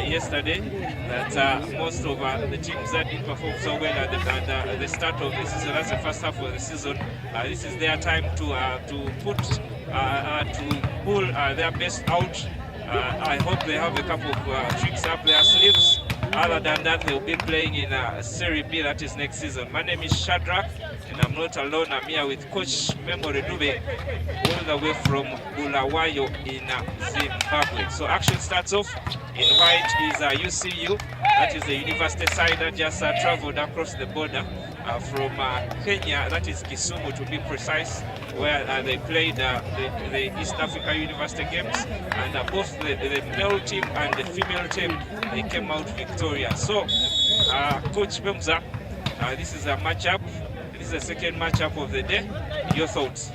Yesterday that most of the teams that did perform so well at the start of the season, that's the first half of the season, this is their time to pull their best out. I hope they have a couple of tricks up their sleeves. Other than that, they'll be playing in Serie B, that is next season. My name is Shadrach, and I'm not alone. I'm here with Coach Memory Dube, all the way from Bulawayo in Zimbabwe. So action starts off. In white is UCU, that is the university side that just traveled across the border from Kenya, that is Kisumu to be precise, where they played the East Africa University Games, and both the male team and the female team, they came out victorious. So, Coach Bemza, this is a matchup. This is the second matchup of the day. Your thoughts?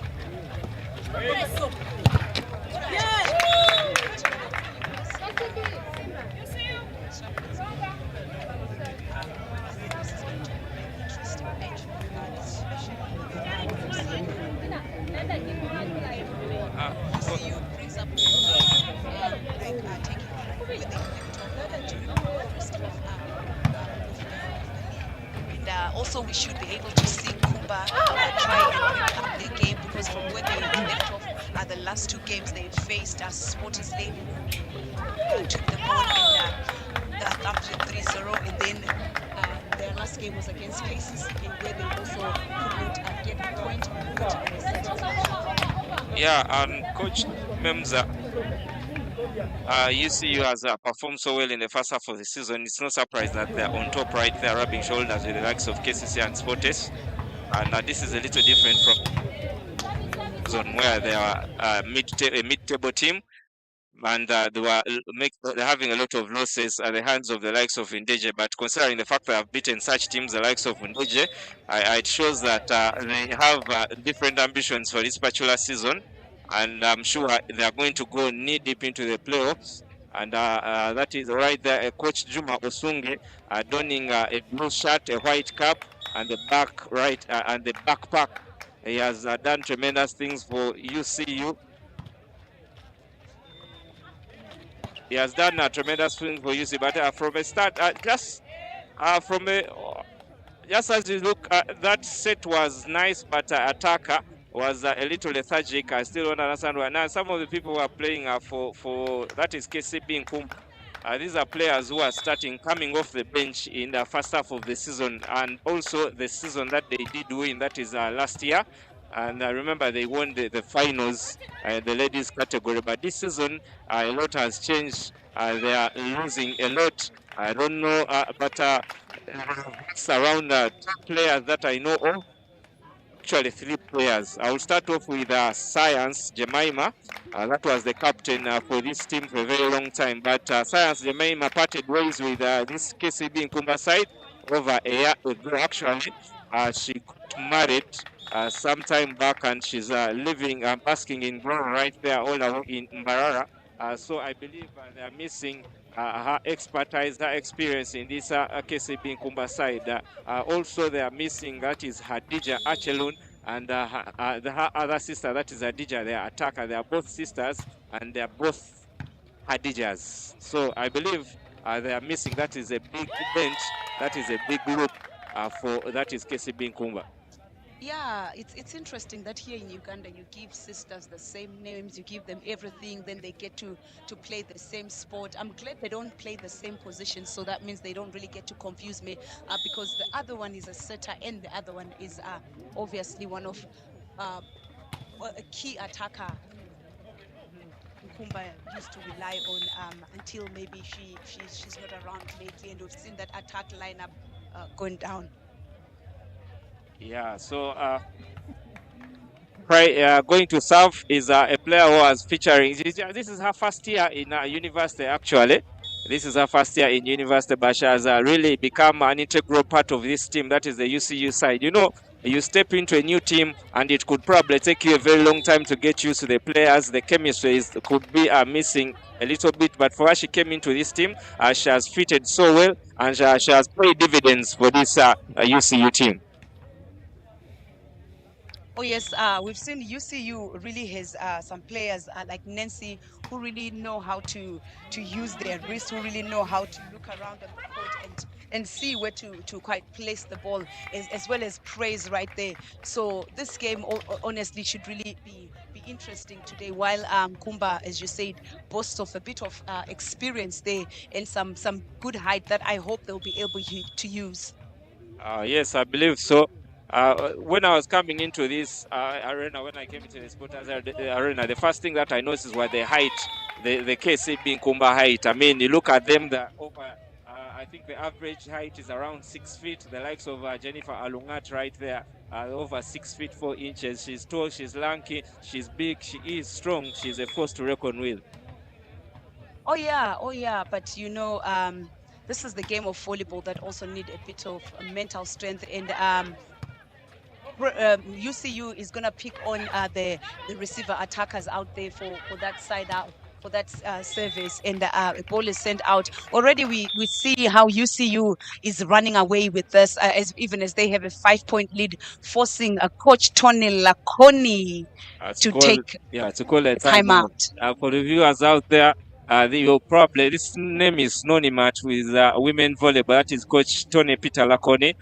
Also, we should be able to see Nkumba try and pick up the game, because from where they left off the last two games they faced Sporters Lane, who took the ball and after 3-0, and then their last game was against Kcb, and where they also could not get a point. Yeah, and Coach Memza, UCU has performed so well in the first half of the season. It's no surprise that they're on top right there, rubbing shoulders with the likes of KCC and Sportes. And this is a little different from zone where they are a mid-table team, and they're having a lot of losses at the hands of the likes of Indeje. But considering the fact that I've beaten such teams, the likes of Indeje, it shows that they have different ambitions for this particular season. And I'm sure they are going to go knee deep into the playoffs. And that is right there, Coach Juma Osunge donning a blue shirt, a white cap, and the back right and the backpack. He has done tremendous things for UCU. He has done tremendous things for UCU, but from a start, just as you look, that set was nice, but attacker was a little lethargic. I still don't understand why. Now, some of the people who are playing for that is Kcb Nkumba. These are players who are coming off the bench in the first half of the season, and also the season that they did win, that is last year. And remember, they won the finals, the ladies category. But this season, a lot has changed. They are losing a lot. I don't know, but it's around 2 players that I know of. Actually 3 players. I will start off with Science Jemima. That was the captain for this team for a very long time. But Science Jemima parted ways with this Kcb Nkumba side over a year ago. Actually, she got married some time back, and she's living and basking in glory right there all along in Mbarara. So I believe they are missing her expertise, her experience in this Kcb Nkumba side. Also, they are missing, that is Hadija Achelun, and her other sister, that is Hadija, their attacker. They are both sisters, and they are both Hadijas. So I believe they are missing, that is a big bench, that is a big group for that is Kcb Nkumba. Yeah, it's interesting that here in Uganda you give sisters the same names, you give them everything, then they get to play the same sport. I'm glad they don't play the same position, so that means they don't really get to confuse me, because the other one is a setter and the other one is obviously one of a key attacker Nkumba used to rely on until maybe she's not around lately, and we've seen that attack lineup going down. Yeah, so going to serve is a player who was featuring. This is her first year in university, actually. This is her first year in university, but she has really become an integral part of this team. That is the UCU side. You know, you step into a new team, and it could probably take you a very long time to get used to the players. The chemistry could be missing a little bit, but for her, she came into this team. She has fitted so well, and she has paid dividends for this UCU team. Oh yes, we've seen UCU really has some players like Nancy who really know how to use their wrist, who really know how to look around on the court and see where to quite place the ball, as well as praise right there. So this game honestly should really be interesting today. While Kumba, as you said, boasts of a bit of experience there and some good height that I hope they'll be able to use. Yes, I believe so. When I was coming into this arena, when I came into the Sporters arena, the first thing that I noticed was the height, the Kcb Nkumba height. I mean, you look at them, I think the average height is around 6 feet. The likes of Jennifer Alungat right there, over 6 feet 4 inches. She's tall, she's lanky, she's big, she is strong. She's a force to reckon with. Oh yeah. But you know, this is the game of volleyball that also need a bit of mental strength, and UCU is gonna pick on the receiver attackers out there for that side out. For that service, and a ball is sent out. Already we see how UCU is running away with this, even as they have a 5-point lead, forcing coach Tony Laconi to take a timeout. For the viewers out there, this name is synonymous with women volleyball. That is Coach Tony Peter Laconi.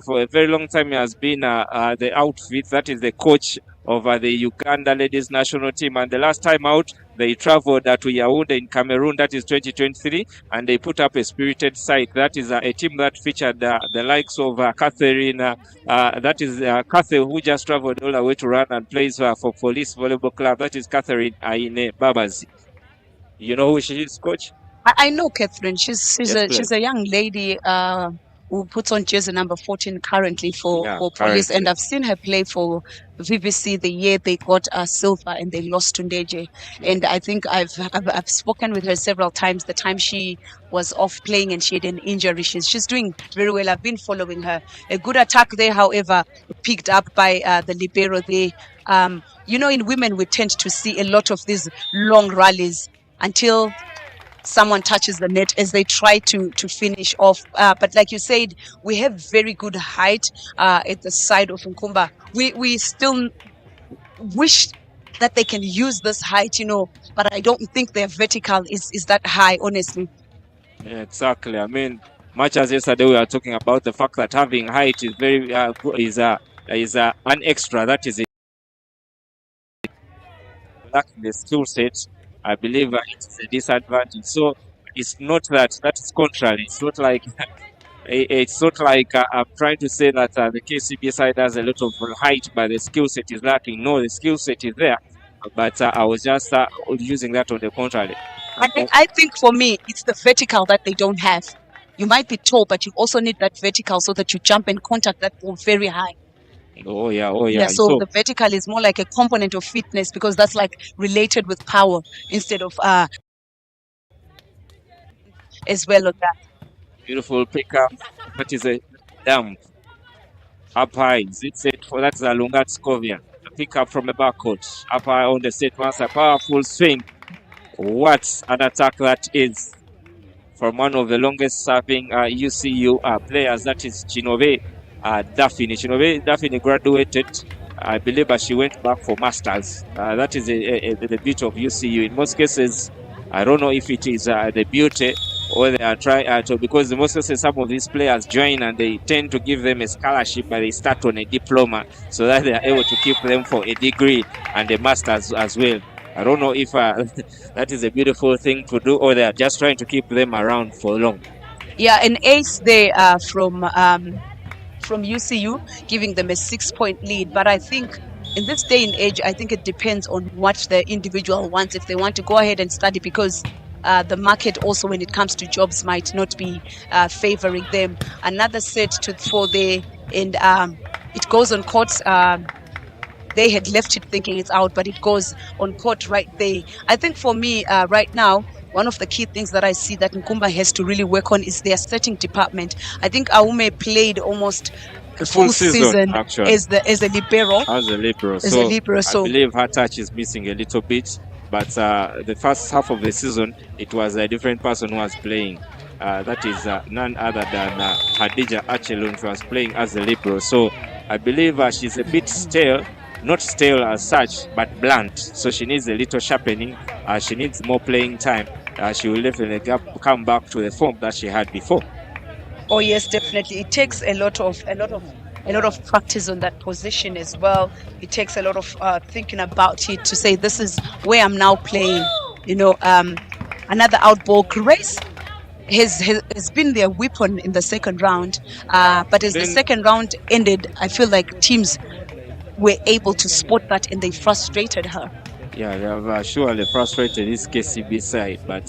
For a very long time, he has been the outfit. That is the coach of the Uganda ladies national team. And the last time out, they traveled to Yaoundé in Cameroon. That is 2023, and they put up a spirited side. That is a team that featured the likes of Catherine. That is Catherine, who just traveled all the way to run and plays for Police Volleyball Club. That is Catherine Aine Babazi. You know who she is, Coach? I know Catherine. She's a young lady who puts on jersey number 14 currently for Police, and I've seen her play for VBC the year they got silver and they lost to Ndeje. And I think I've spoken with her several times. The time she was off playing and she had an injury, she's doing very well. I've been following her. A good attack there, however, picked up by the libero there. You know, in women we tend to see a lot of these long rallies until someone touches the net as they try to finish off. But like you said, we have very good height at the side of Nkumba. We still wish that they can use this height, you know, but I don't think their vertical is that high, honestly. Yeah, exactly. I mean, much as yesterday we were talking about the fact that having height is very is an extra. That is lacking the skill set. I believe it's a disadvantage. So it's not that is contrary. It's not like I'm trying to say that the KCB side has a lot of height, but the skill set is lacking. No, the skill set is there, but I was just using that on the contrary. I think for me, it's the vertical that they don't have. You might be tall, but you also need that vertical so that you jump and contact that ball very high. Oh yeah. So the vertical is more like a component of fitness because that's like related with power instead of as well on that. Beautiful pickup. That is a dump. Up high. It's it for that's a Lungat Scovia. A pickup from the backcourt. Up high on the set once a powerful swing. What an attack that is from one of the longest serving UCU players. That is Chinove Daphne. Chinove Daphne graduated, I believe, she went back for masters. That is the beauty of UCU. In most cases, I don't know if it is the beauty or they are trying to, because in most cases some of these players join and they tend to give them a scholarship, but they start on a diploma so that they are able to keep them for a degree and a master's as well. I don't know if that is a beautiful thing to do, or they are just trying to keep them around for long. Yeah, an ace there from UCU, giving them a 6-point lead. But I think in this day and age, I think it depends on what the individual wants. If they want to go ahead and study, because the market also, when it comes to jobs, might not be favoring them. Another set for there, and it goes on court. They had left it thinking it's out, but it goes on court right there. I think for me right now, one of the key things that I see that Nkumba has to really work on is their setting department. I think Aume played almost a full season actually as a libero. So I believe her touch is missing a little bit. But the first half of the season, it was a different person who was playing. That is none other than Hadija Achelun, who was playing as a libero. So I believe she's a bit stale, not stale as such, but blunt. So she needs a little sharpening. She needs more playing time. She will definitely come back to the form that she had before. Oh yes, definitely. It takes a lot of practice on that position as well. It takes a lot of thinking about it to say this is where I'm now playing. You know, another outball. Grace has been their weapon in the second round, but as the second round ended, I feel like teams were able to spot that and they frustrated her. Yeah, they have surely frustrated this KCB side, but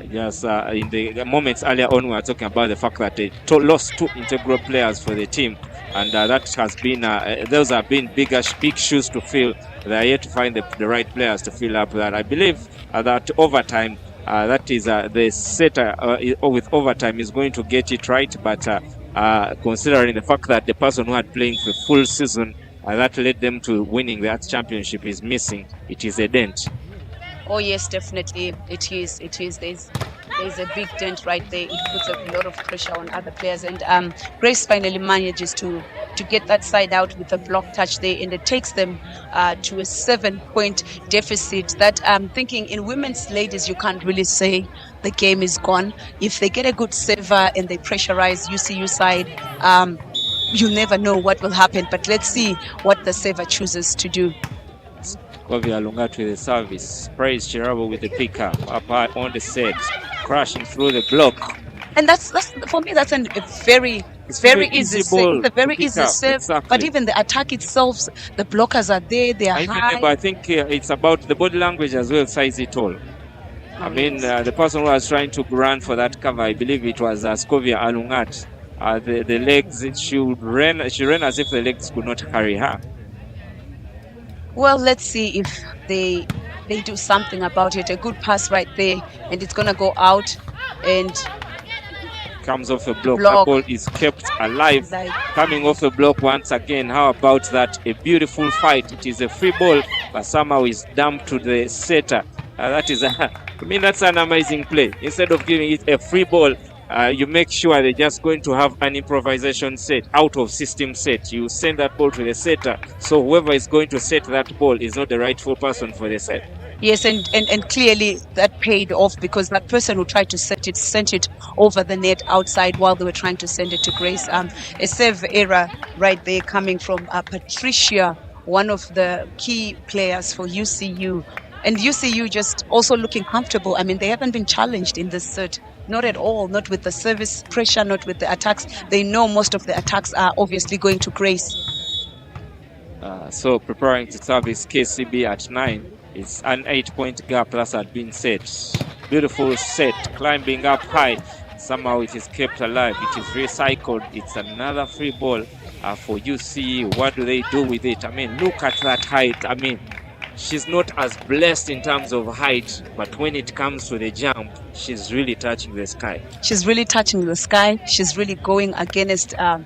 just in the moments earlier on, we were talking about the fact that they lost 2 integral players for the team, and that has been those have been big shoes to fill. They are yet to find the right players to fill up that. I believe that overtime, that is the setter with overtime is going to get it right, but considering the fact that the person who had playing for full season that led them to winning that championship is missing, it is a dent. Oh yes, definitely it is. There's a big dent right there. It puts a lot of pressure on other players, and Grace finally manages to get that side out with a block touch there, and it takes them to a 7-point deficit. That I'm thinking in women's ladies, you can't really say the game is gone. If they get a good saver and they pressurize UCU side, you never know what will happen. But let's see what the saver chooses to do. Kovia Lungat with the service. Praise Chirabo with the picker. Up on the set. Crashing through the block. And that's for me, that's a very easy serve. It's a very easy serve. Exactly. But even the attack itself, the blockers are there. They are high. I think it's about the body language as well. Size it all. I mean, the person who was trying to run for that cover, I believe it was Skovia Alungat. The legs, she ran as if the legs could not carry her. Well, let's see if they do something about it. A good pass right there, and it's gonna go out and comes off the block. The ball is kept alive. Coming off the block once again. How about that? A beautiful fight. It is a free ball, but somehow is dumped to the setter. That is I mean, that's an amazing play. Instead of giving it a free ball, you make sure they're just going to have an improvisation set, out of system set. You send that ball to the setter, so whoever is going to set that ball is not the rightful person for the set. Yes, and clearly that paid off, because that person who tried to set it sent it over the net outside while they were trying to send it to Grace. A serve error right there coming from Patricia, one of the key players for UCU. And UCU just also looking comfortable. I mean, they haven't been challenged in this set. Not at all, not with the service pressure, not with the attacks. They know most of the attacks are obviously going to Grace. So preparing to service KCB at 9. It's an 8-point gap that had been set. Beautiful set, climbing up high. Somehow it is kept alive. It is recycled. It's another free ball for UCU. What do they do with it? I mean, look at that height. I mean, she's not as blessed in terms of height, but when it comes to the jump, she's really touching the sky. She's really touching the sky. She's really going against a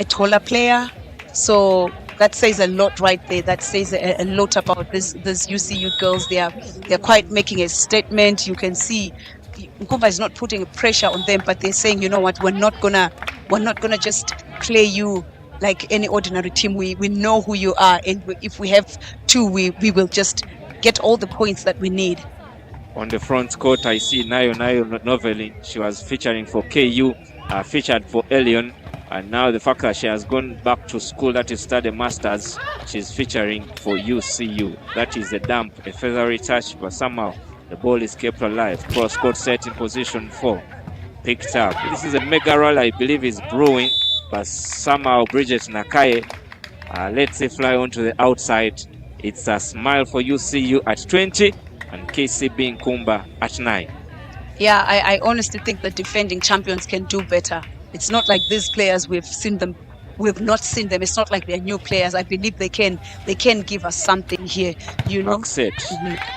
taller player. So that says a lot right there. That says a lot about this UCU girls. They're quite making a statement. You can see Nkumba is not putting pressure on them, but they're saying, you know what, we're not gonna just play you like any ordinary team. We know who you are, and if we have to, we will just get all the points that we need. On the front court, I see Nayo Novelin. She was featuring for KU, featured for Elion, and now the fact that she has gone back to school, that is study masters, she's featuring for UCU. That is a dump, a feathery touch, but somehow the ball is kept alive. Cross court set in position 4, picked up. This is a mega roll, I believe, is brewing, but somehow Bridget Nakaye lets it fly onto the outside. It's a smile for UCU at 20 and Kcb Nkumba at 9. Yeah, I honestly think the defending champions can do better. It's not like these players we've not seen them. It's not like they're new players. I believe they can give us something here. You know.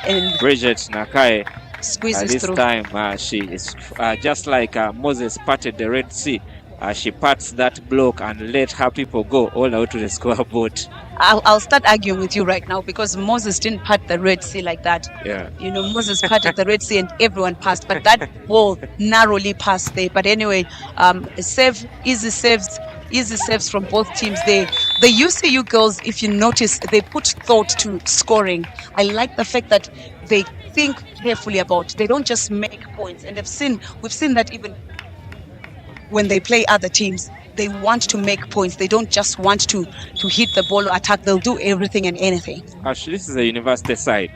And Bridget Nakaye Squeezes This through. time she is just like Moses parted the Red Sea. She parts that block and let her people go all out to the scoreboard. I'll start arguing with you right now because Moses didn't part the Red Sea like that. Yeah. You know, Moses parted the Red Sea and everyone passed, but that ball narrowly passed there. But anyway, easy saves from both teams there. The UCU girls, if you notice, they put thought to scoring. I like the fact that they think carefully about. They don't just make points, and we've seen that even when they play other teams. They want to make points. They don't just want to hit the ball or attack. They'll do everything and anything. Actually, this is a university side.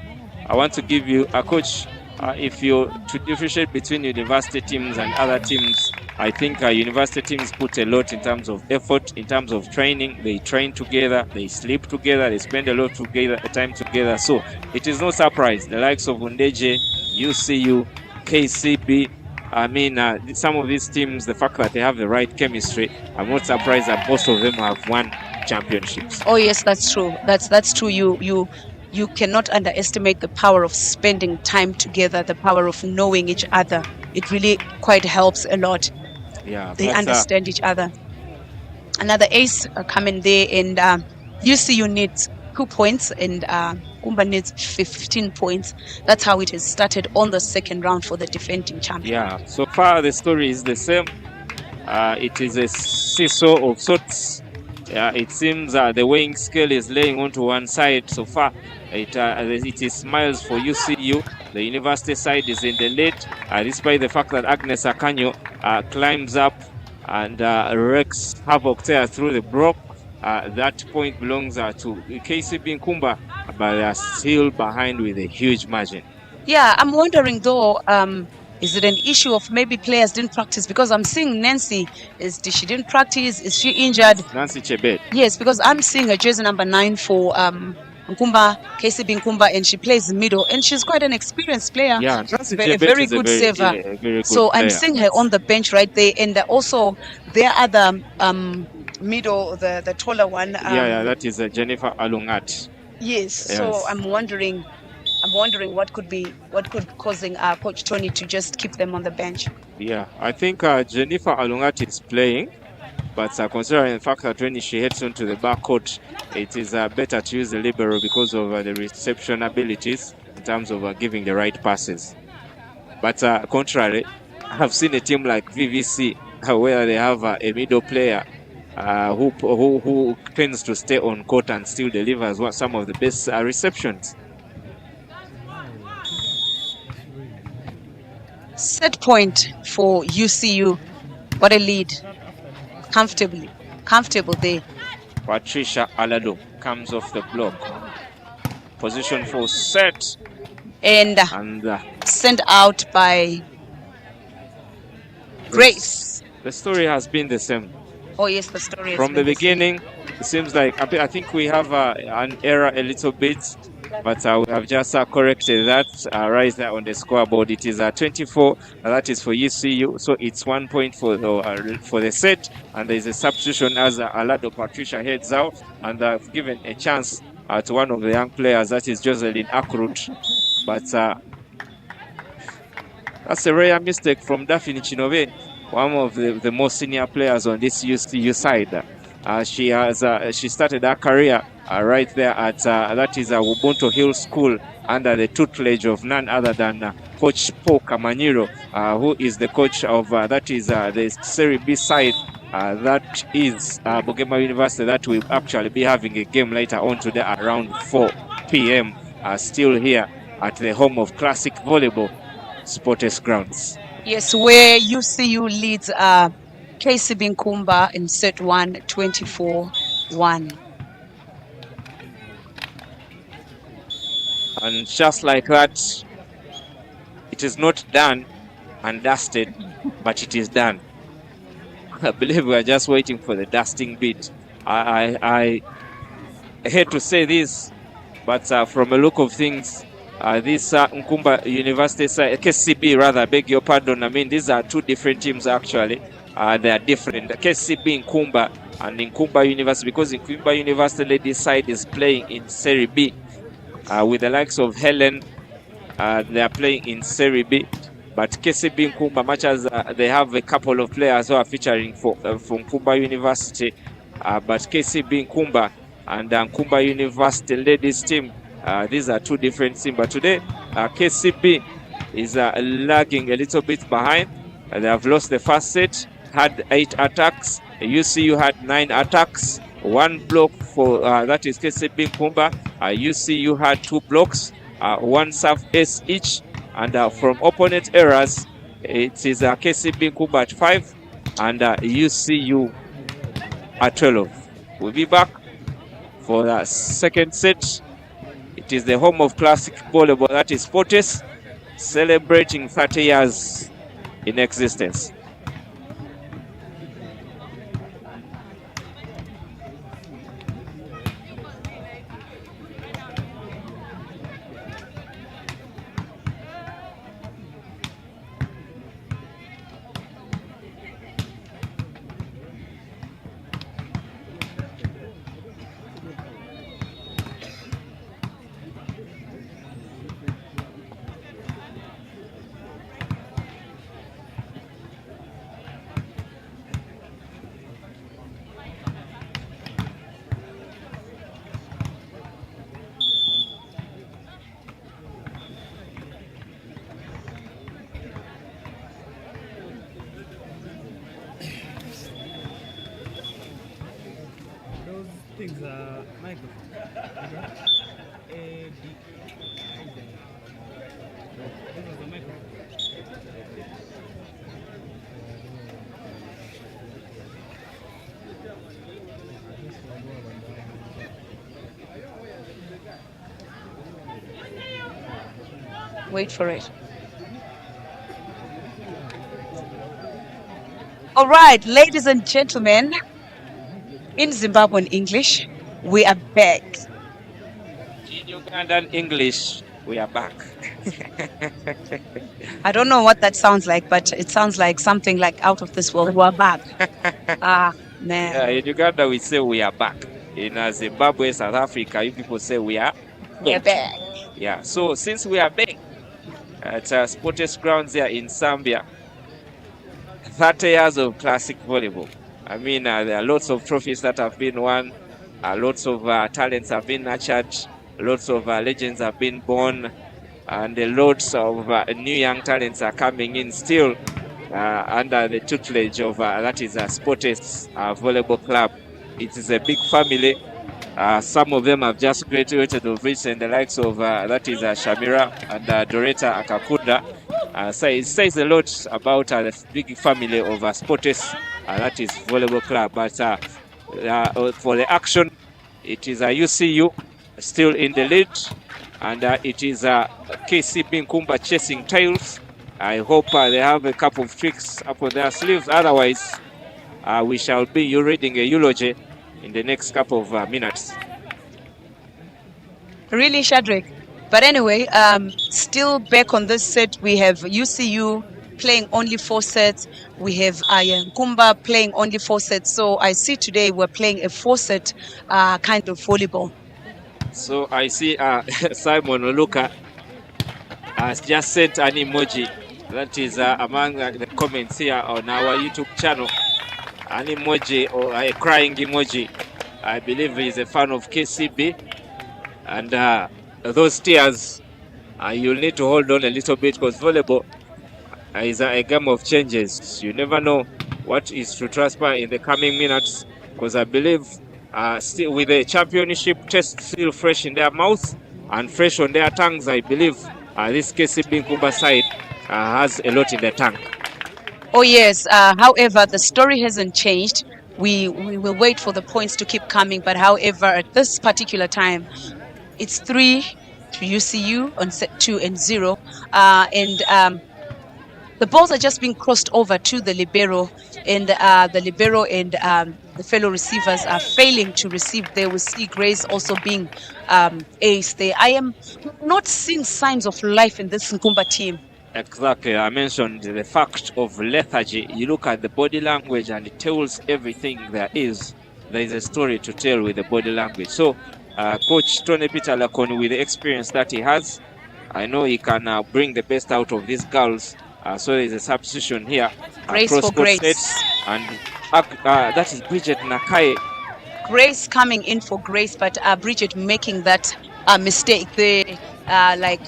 I want to give you a coach. If you to differentiate between university teams and other teams, I think university teams put a lot in terms of effort, in terms of training. They train together, they sleep together, they spend a lot together, time together. So it is no surprise the likes of Undeje, UCU, KCB. I mean, some of these teams, the fact that they have the right chemistry, I'm not surprised that most of them have won championships. Oh yes, that's true. That's true. You cannot underestimate the power of spending time together, the power of knowing each other. It really quite helps a lot. Yeah, they understand each other. Another ace coming there, and UCU needs 2 points, and Nkumba needs 15 points. That's how it has started on the second round for the defending champion. Yeah, so far the story is the same. It is a seesaw of sorts. It seems the weighing scale is laying onto one side so far. It is smiles for UCU. The university side is in the lead, despite the fact that Agnes Akanyo climbs up and wreaks havoc there through the block. That point belongs to Kcb Nkumba, but they are still behind with a huge margin. Yeah, I'm wondering though, is it an issue of maybe players didn't practice? Because I'm seeing Nancy, she didn't practice? Is she injured? Nancy Chebet. Yes, because I'm seeing a jersey number 9 for Nkumba, Kcb Nkumba, and she plays middle, and she's quite an experienced player. Yeah, Nancy a very good saver. So I'm seeing her on the bench right there, and also there are the middle, the taller one. That is Jennifer Alungat. Yes, so I'm wondering what could causing Coach Tony to just keep them on the bench. Yeah, I think Jennifer Alungat is playing, but considering the fact that when she heads onto the backcourt, it is better to use the libero because of the reception abilities in terms of giving the right passes. But contrary, I've seen a team like VVC where they have a middle player who tends to stay on court and still delivers some of the best receptions. Set point for UCU. What a lead. Comfortable there. Patricia Alado comes off the block. Position for set. And sent out by Grace. The story has been the same. Oh yes, the story has from been the beginning. It seems like I think we have an error a little bit, but we have just corrected that right there on the scoreboard. It is 24. That is for UCU, so it's 1 point for the set, and there is a substitution as Alado Patricia heads out, and I've given a chance to one of the young players, that is Jocelyn Akrut, but that's a rare mistake from Daphne Chinove, one of the most senior players on this UCU side. She started her career right there at that is Ubuntu Hill School under the tutelage of none other than Coach Paul Kamanyiro, who is the coach of that is the Serie B side. That is Bugema University, that will actually be having a game later on today around 4 p.m. Still here at the home of Classic Volleyball Sports Grounds. Yes, where UCU leads Kcb Nkumba in set 1, 24-1. And just like that, it is not done and dusted, but it is done. I believe we are just waiting for the dusting bit. I hate to say this, but from a look of things, this Nkumba University, KCB rather, beg your pardon. I mean, these are two different teams actually. They are different. The KCB Nkumba and Nkumba University, because Nkumba University ladies side is playing in Serie B with the likes of Helen They are playing in Serie B. But Kcb Nkumba, much as they have a couple of players who are featuring from Nkumba University, but Kcb Nkumba and Nkumba University ladies team, these are two different teams. But today, Kcb is lagging a little bit behind. They have lost the first set, had 8 attacks. UCU had 9 attacks, 1 block for that is Kcb Nkumba. UCU had 2 blocks, 1 serve ace each. And from opponent errors, it is Kcb Nkumba at 5 and UCU at 12. We'll be back for the second set. It is the home of classic volleyball, that is Fortis, celebrating 30 years in existence. Things are microphone. A, D. This is the microphone. Wait for it. All right, ladies and gentlemen, in Zimbabwean English, we are back. In Ugandan English, we are back. I don't know what that sounds like, but it sounds like something like out of this world. We are back. Man. Yeah, in Uganda, we say we are back. In Zimbabwe, South Africa, you people say we are back. Yeah, so since we are back at Sports Grounds here in Zambia, 30 years of classic volleyball. I mean, there are lots of trophies that have been won, lots of talents have been nurtured, lots of legends have been born, and lots of new young talents are coming in still under the tutelage of that is Sports Volleyball Club. It is a big family. Some of them have just graduated of recent, the likes of that is Shamira and Doretta Akakunda. So it says a lot about the big family of Sports, that is Volleyball Club. But for the action, it is UCU still in the lead, and it is Kcb Nkumba chasing tails. I hope they have a couple of tricks up on their sleeves. Otherwise, we shall be reading a eulogy in the next couple of minutes. Really, Shadrach? But anyway, still back on this set, we have UCU playing only 4 sets. We have Nkumba playing only 4 sets. So I see today we're playing a 4-set kind of volleyball. So I see Simon Oluka has just sent an emoji. That is among the comments here on our YouTube channel. An emoji or a crying emoji. I believe he's a fan of Kcb. And those tears, you'll need to hold on a little bit, because volleyball is a game of changes. You never know what is to transpire in the coming minutes, because I believe still with the championship test still fresh in their mouths and fresh on their tongues, I believe this Kcb Nkumba side has a lot in the tank. Oh yes, however, the story hasn't changed. We will wait for the points to keep coming, but however, at this particular time, it's 3 to UCU on set 2 and 0. The balls are just being crossed over to the libero, and the libero and the fellow receivers are failing to receive there. We see Grace also being ace there. I am not seeing signs of life in this Nkumba team. Exactly, I mentioned the fact of lethargy. You look at the body language and it tells everything there is. There is a story to tell with the body language. So Coach Tony Peter Lakon, with the experience that he has, I know he can bring the best out of these girls. So there's a substitution here. Grace for Cross-court Grace. set, and that is Bridget Nakai. Grace coming in for Grace, but Bridget making that mistake there. Like,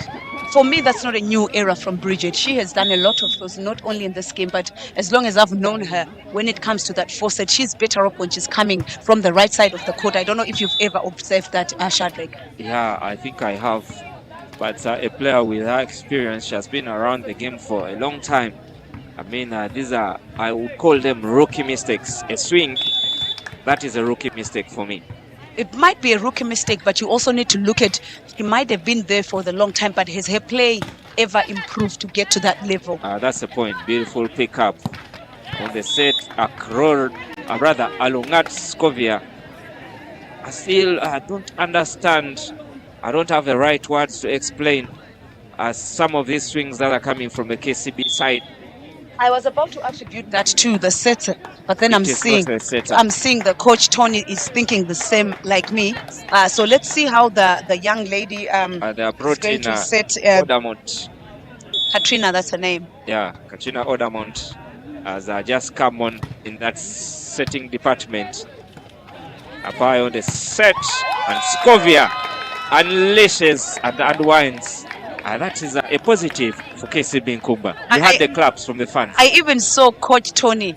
for me, that's not a new era from Bridget. She has done a lot of those, not only in this game, but as long as I've known her, when it comes to that forset, she's better off when she's coming from the right side of the court. I don't know if you've ever observed that, Shadrach. Yeah, I think I have. But a player with her experience, she has been around the game for a long time. I mean, these are, I would call them rookie mistakes. A swing, that is a rookie mistake for me. It might be a rookie mistake, but you also need to look at, she might have been there for the long time, but has her play ever improved to get to that level? That's the point. Beautiful pickup on the set. Alungat Scovia. I still don't understand. I don't have the right words to explain some of these swings that are coming from the KCB side. I was about to attribute that to the setter, but then I'm seeing the coach Tony is thinking the same like me. So let's see how the young lady they are brought in to set Odamont. Katrina, that's her name. Yeah, Katrina Odamont has just come on in that setting department. Apply on the set, and Scovia unleashes and unwinds. That is a positive for Kcb Nkumba. We had the claps from the fans. I even saw Coach Tony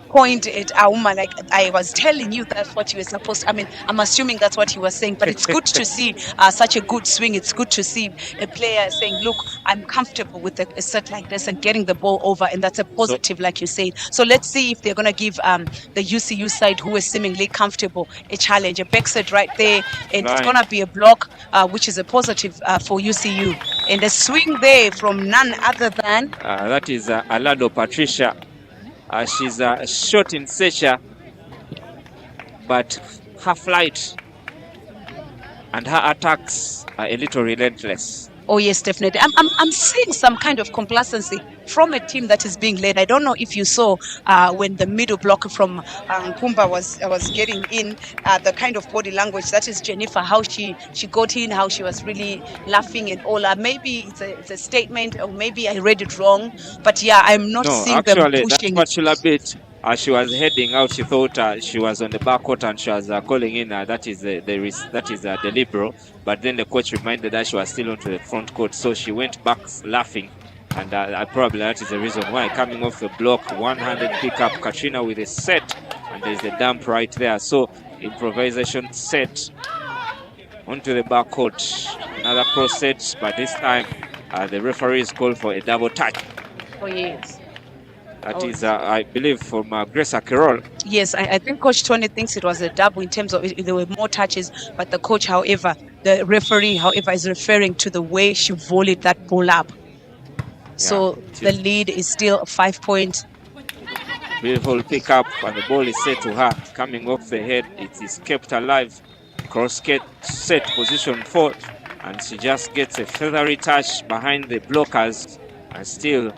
point at Auma, like, I was telling you that's what you were supposed to. I mean, I'm assuming that's what he was saying, but it's good to see such a good swing. It's good to see a player saying, look, I'm comfortable with a set like this and getting the ball over, and that's a positive, like you said. So let's see if they're going to give the UCU side, who is seemingly comfortable, a challenge. A back set right there, and it's going to be a block, which is a positive for UCU. And a swing there from none other than... that is Alado Patricia. She's short in stature, but her flight and her attacks are a little relentless. Oh yes, definitely. I'm seeing some kind of complacency from a team that is being led. I don't know if you saw when the middle blocker from Nkumba was getting in, the kind of body language that is Jennifer, how she got in, how she was really laughing and all. Maybe it's a statement, or maybe I read it wrong. But yeah, I'm not seeing them pushing. That's what bit. She was heading out. She thought she was on the back court and she was calling in. That is the libero. But then the coach reminded her she was still onto the front court, so she went back laughing. And probably that is the reason why. Coming off the block, one-handed pickup, Katrina with a set, and there's the dump right there. So improvisation set onto the back court. Another cross set, but this time the referee is called for a double touch. Oh yes. That is, I believe, from Grace Akirol. Yes, I think Coach Tony thinks it was a double in terms of there were more touches, but the coach, however, the referee, however, is referring to the way she volleyed that ball up. So the lead is still 5 points. Beautiful pickup, and the ball is set to her. Coming off the head, it is kept alive. Cross set position 4, and she just gets a feathery touch behind the blockers, and still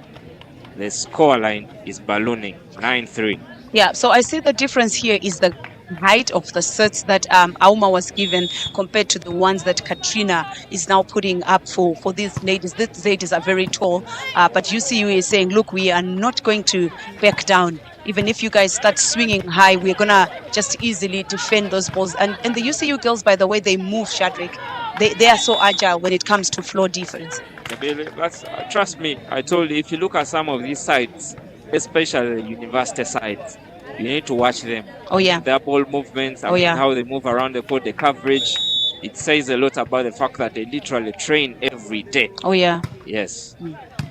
the scoreline is ballooning, 9-3. Yeah, so I see the difference here is the height of the sets that Auma was given compared to the ones that Katrina is now putting up for these ladies. These ladies are very tall, but UCU is saying, look, we are not going to back down. Even if you guys start swinging high, we're going to just easily defend those balls. And the UCU girls, by the way, they move, Shadrach. They are so agile when it comes to floor defense. Trust me, I told you, if you look at some of these sides, especially the university sides, you need to watch them. Oh yeah. Their ball movements, how they move around the court, the coverage. It says a lot about the fact that they literally train every day. Oh yeah. Yes.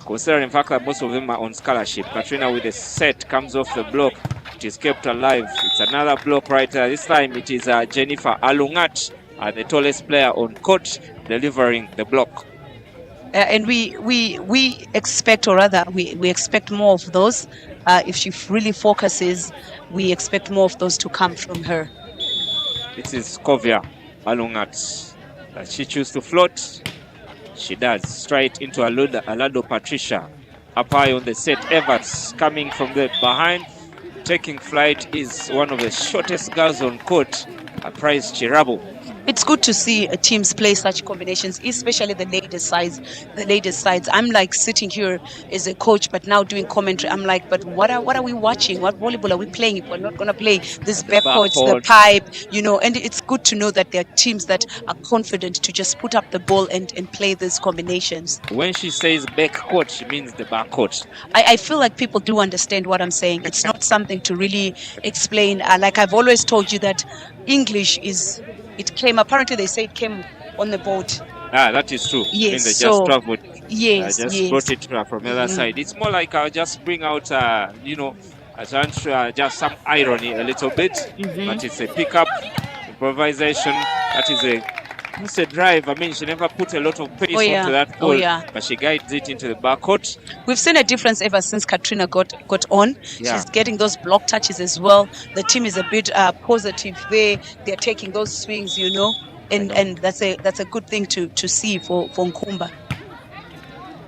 Considering the fact that most of them are on scholarship. Katrina with a set comes off the block. It is kept alive. It's another block right there. This time it is Jennifer Alungat, the tallest player on court, delivering the block. And we expect, or rather we expect more of those. If she really focuses, we expect more of those to come from her. This is Scovia Alungat. Does she choose to float? She does. Straight into Alado Patricia. Up high on the set, Evans coming from the behind. Taking flight is one of the shortest girls on court, Price Chirabo. It's good to see teams play such combinations, especially the ladies sides. The ladies sides. I'm like sitting here as a coach, but now doing commentary. I'm like, but what are we watching? What volleyball are we playing if we're not going to play this The backcourts, the backcourt. pipe, you know? And it's good to know that there are teams that are confident to just put up the ball and play these combinations. When she says backcourt, she means the backcourt. I feel like people do understand what I'm saying. It's not something to really explain. Like I've always told you that English is, it came, apparently they say it came on the boat. Ah, that is true. Yes, I mean, they so just traveled. yes, Just yes. brought it from the other side. It's more like I'll just bring out, you know, just some irony a little bit. But it's a pickup, improvisation. It's a drive. I mean, she never put a lot of pace onto that ball, but she guides it into the backcourt. We've seen a difference ever since Katrina got on. Yeah. She's getting those block touches as well. The team is a bit positive there. They're taking those swings, you know, and that's a good thing to see for Nkumba.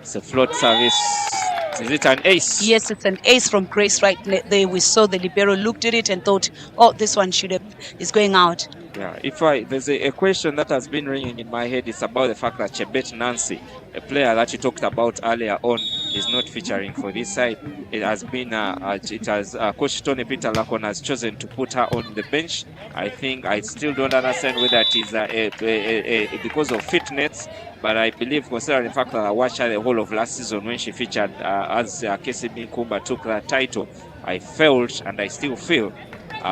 It's a float service. Is it an ace? Yes, it's an ace from Grace right there. We saw the libero looked at it and thought, oh, this one is going out. Yeah, there's a question that has been ringing in my head. It's about the fact that Chebet Nancy, a player that you talked about earlier on, is not featuring for this side. It has been, Coach Tony Peter Lacon has chosen to put her on the bench. I think I still don't understand whether it is because of fitness, but I believe, considering the fact that I watched her the whole of last season when she featured as Kcb Nkumba took that title, I felt and I still feel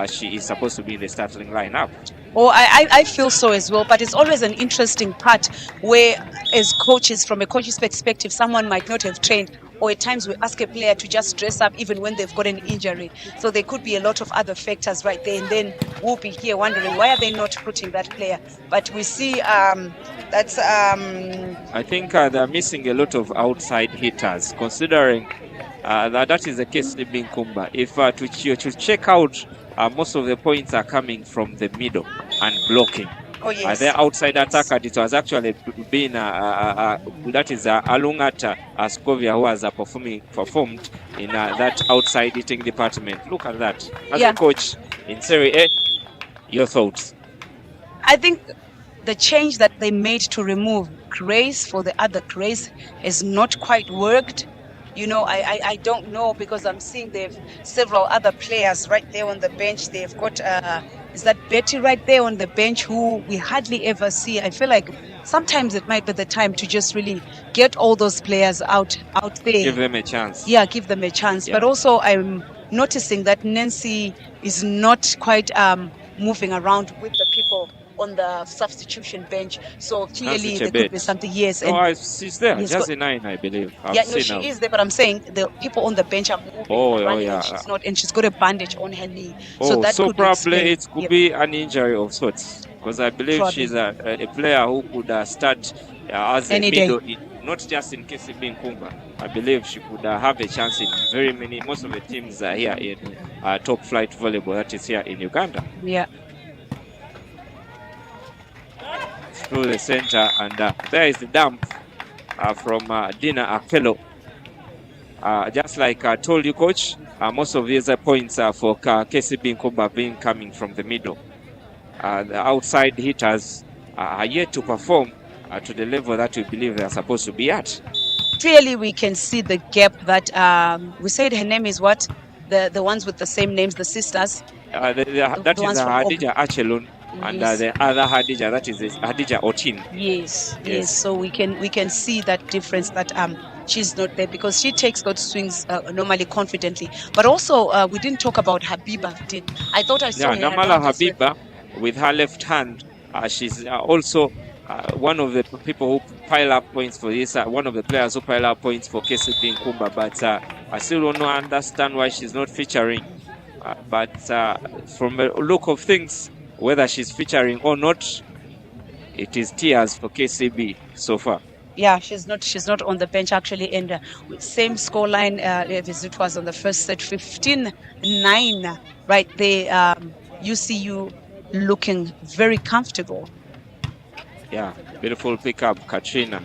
she is supposed to be in the starting lineup. Oh, I feel so as well, but it's always an interesting part where, as coaches, from a coach's perspective, someone might not have trained, or at times we ask a player to just dress up even when they've got an injury. So there could be a lot of other factors right there, and then we'll be here wondering why are they not putting that player. But we see that's. I think they're missing a lot of outside hitters, considering that is the case with Nkumba. If to check out. Most of the points are coming from the middle and blocking. Oh, yes. Their outside attacker, it was actually been that is Alungata Scovia who has performed in that outside hitting department. Look at that. As a coach in Serie A, your thoughts? I think the change that they made to remove Grace for the other Grace has not quite worked. You know, I don't know, because I'm seeing they've several other players right there on the bench. They've got, is that Betty right there on the bench, who we hardly ever see. I feel like sometimes it might be the time to just really get all those players out there. Give them a chance. Yeah, give them a chance. Yeah. But also I'm noticing that Nancy is not quite moving around with the people on the substitution bench, so clearly there could be something. Yes, and she's there. Just a 9, I believe. She is there, but I'm saying the people on the bench are moving. And she's not, and she's got a bandage on her knee. So that could probably it could be an injury of sorts, because I believe she's a player who could start as a middle, not just in Kcb Nkumba. I believe she could have a chance in most of the teams here in top flight volleyball that is here in Uganda. Yeah. Through the center, and there is the dump from Dina Akelo. Just like I told you, coach, most of these points for Kcb Nkumba being coming from the middle. The outside hitters are yet to perform to the level that we believe they are supposed to be at. Clearly, we can see the gap that we said her name is what? The ones with the same names, the sisters. That is Hadija Achelun. And the other Hadija, that is Hadija Otin. Yes. So we can see that difference, that she's not there, because she takes those swings normally confidently. But also we didn't talk about Habiba. I thought I saw her. Namala Habiba with her left hand. She's also one of the people who pile up points for this. One of the players who pile up points for Kcb Nkumba. But I still don't understand why she's not featuring. But from the look of things, whether she's featuring or not, it is tears for Kcb so far. Yeah, she's not on the bench actually, and same scoreline as it was on the first set, 15-9 right there. UCU looking very comfortable. Yeah, beautiful pickup, Katrina.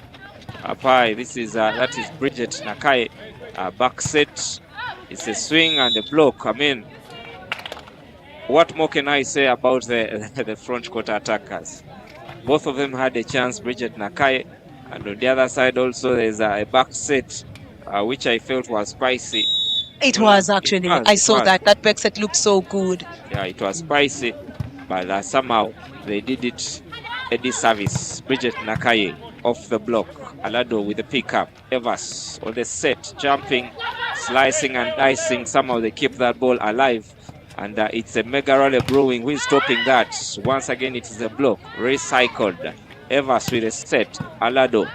That is Bridget Nakai. Back set, it's a swing and a block. I mean, what more can I say about the front court attackers? Both of them had a chance, Bridget Nakaye. And on the other side also there's a back set, which I felt was spicy. It Well, was actually. I saw was. that back set looked so good. Yeah, it was spicy, but somehow they did it a disservice. Bridget Nakaye off the block. Alado with the pickup. Evers on the set, jumping, slicing and dicing. Somehow they keep that ball alive. And it's a mega rally brewing. Who is stopping that? Once again, it is a block. Recycled. Evers with a set. Alado.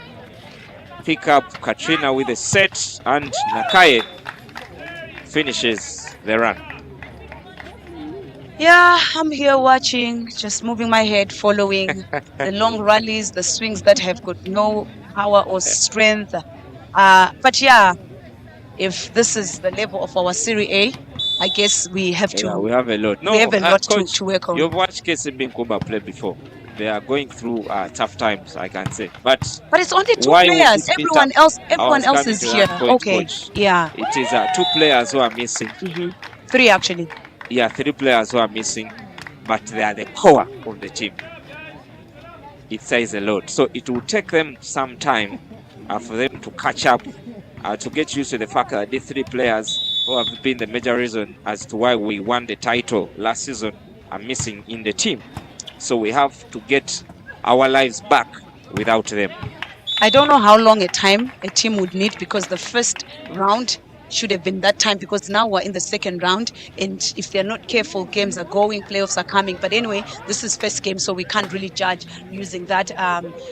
Pick up Katrina with a set. And Nakaye finishes the run. Yeah, I'm here watching, just moving my head, following the long rallies, the swings that have got no power or strength. But yeah, if this is the level of our Serie A, I guess we have to. Yeah, we have a lot. No, we have a lot Coach, to work on. You've watched Kcb Nkumba play before. They are going through tough times, I can say. But it's only two why would players. it be Everyone tough? else is coming to here. that point, Okay. Coach. Yeah. It is 2 players who are missing. Three actually. Yeah, 3 players who are missing, but they are the core of the team. It says a lot. So it will take them some time for them to catch up, to get used to the fact that these 3 players who have been the major reason as to why we won the title last season are missing in the team. So we have to get our lives back without them. I don't know how long a time a team would need, because the first round should have been that time, because now we're in the second round, and if they're not careful, games are going, playoffs are coming. But anyway, this is first game, so we can't really judge using that.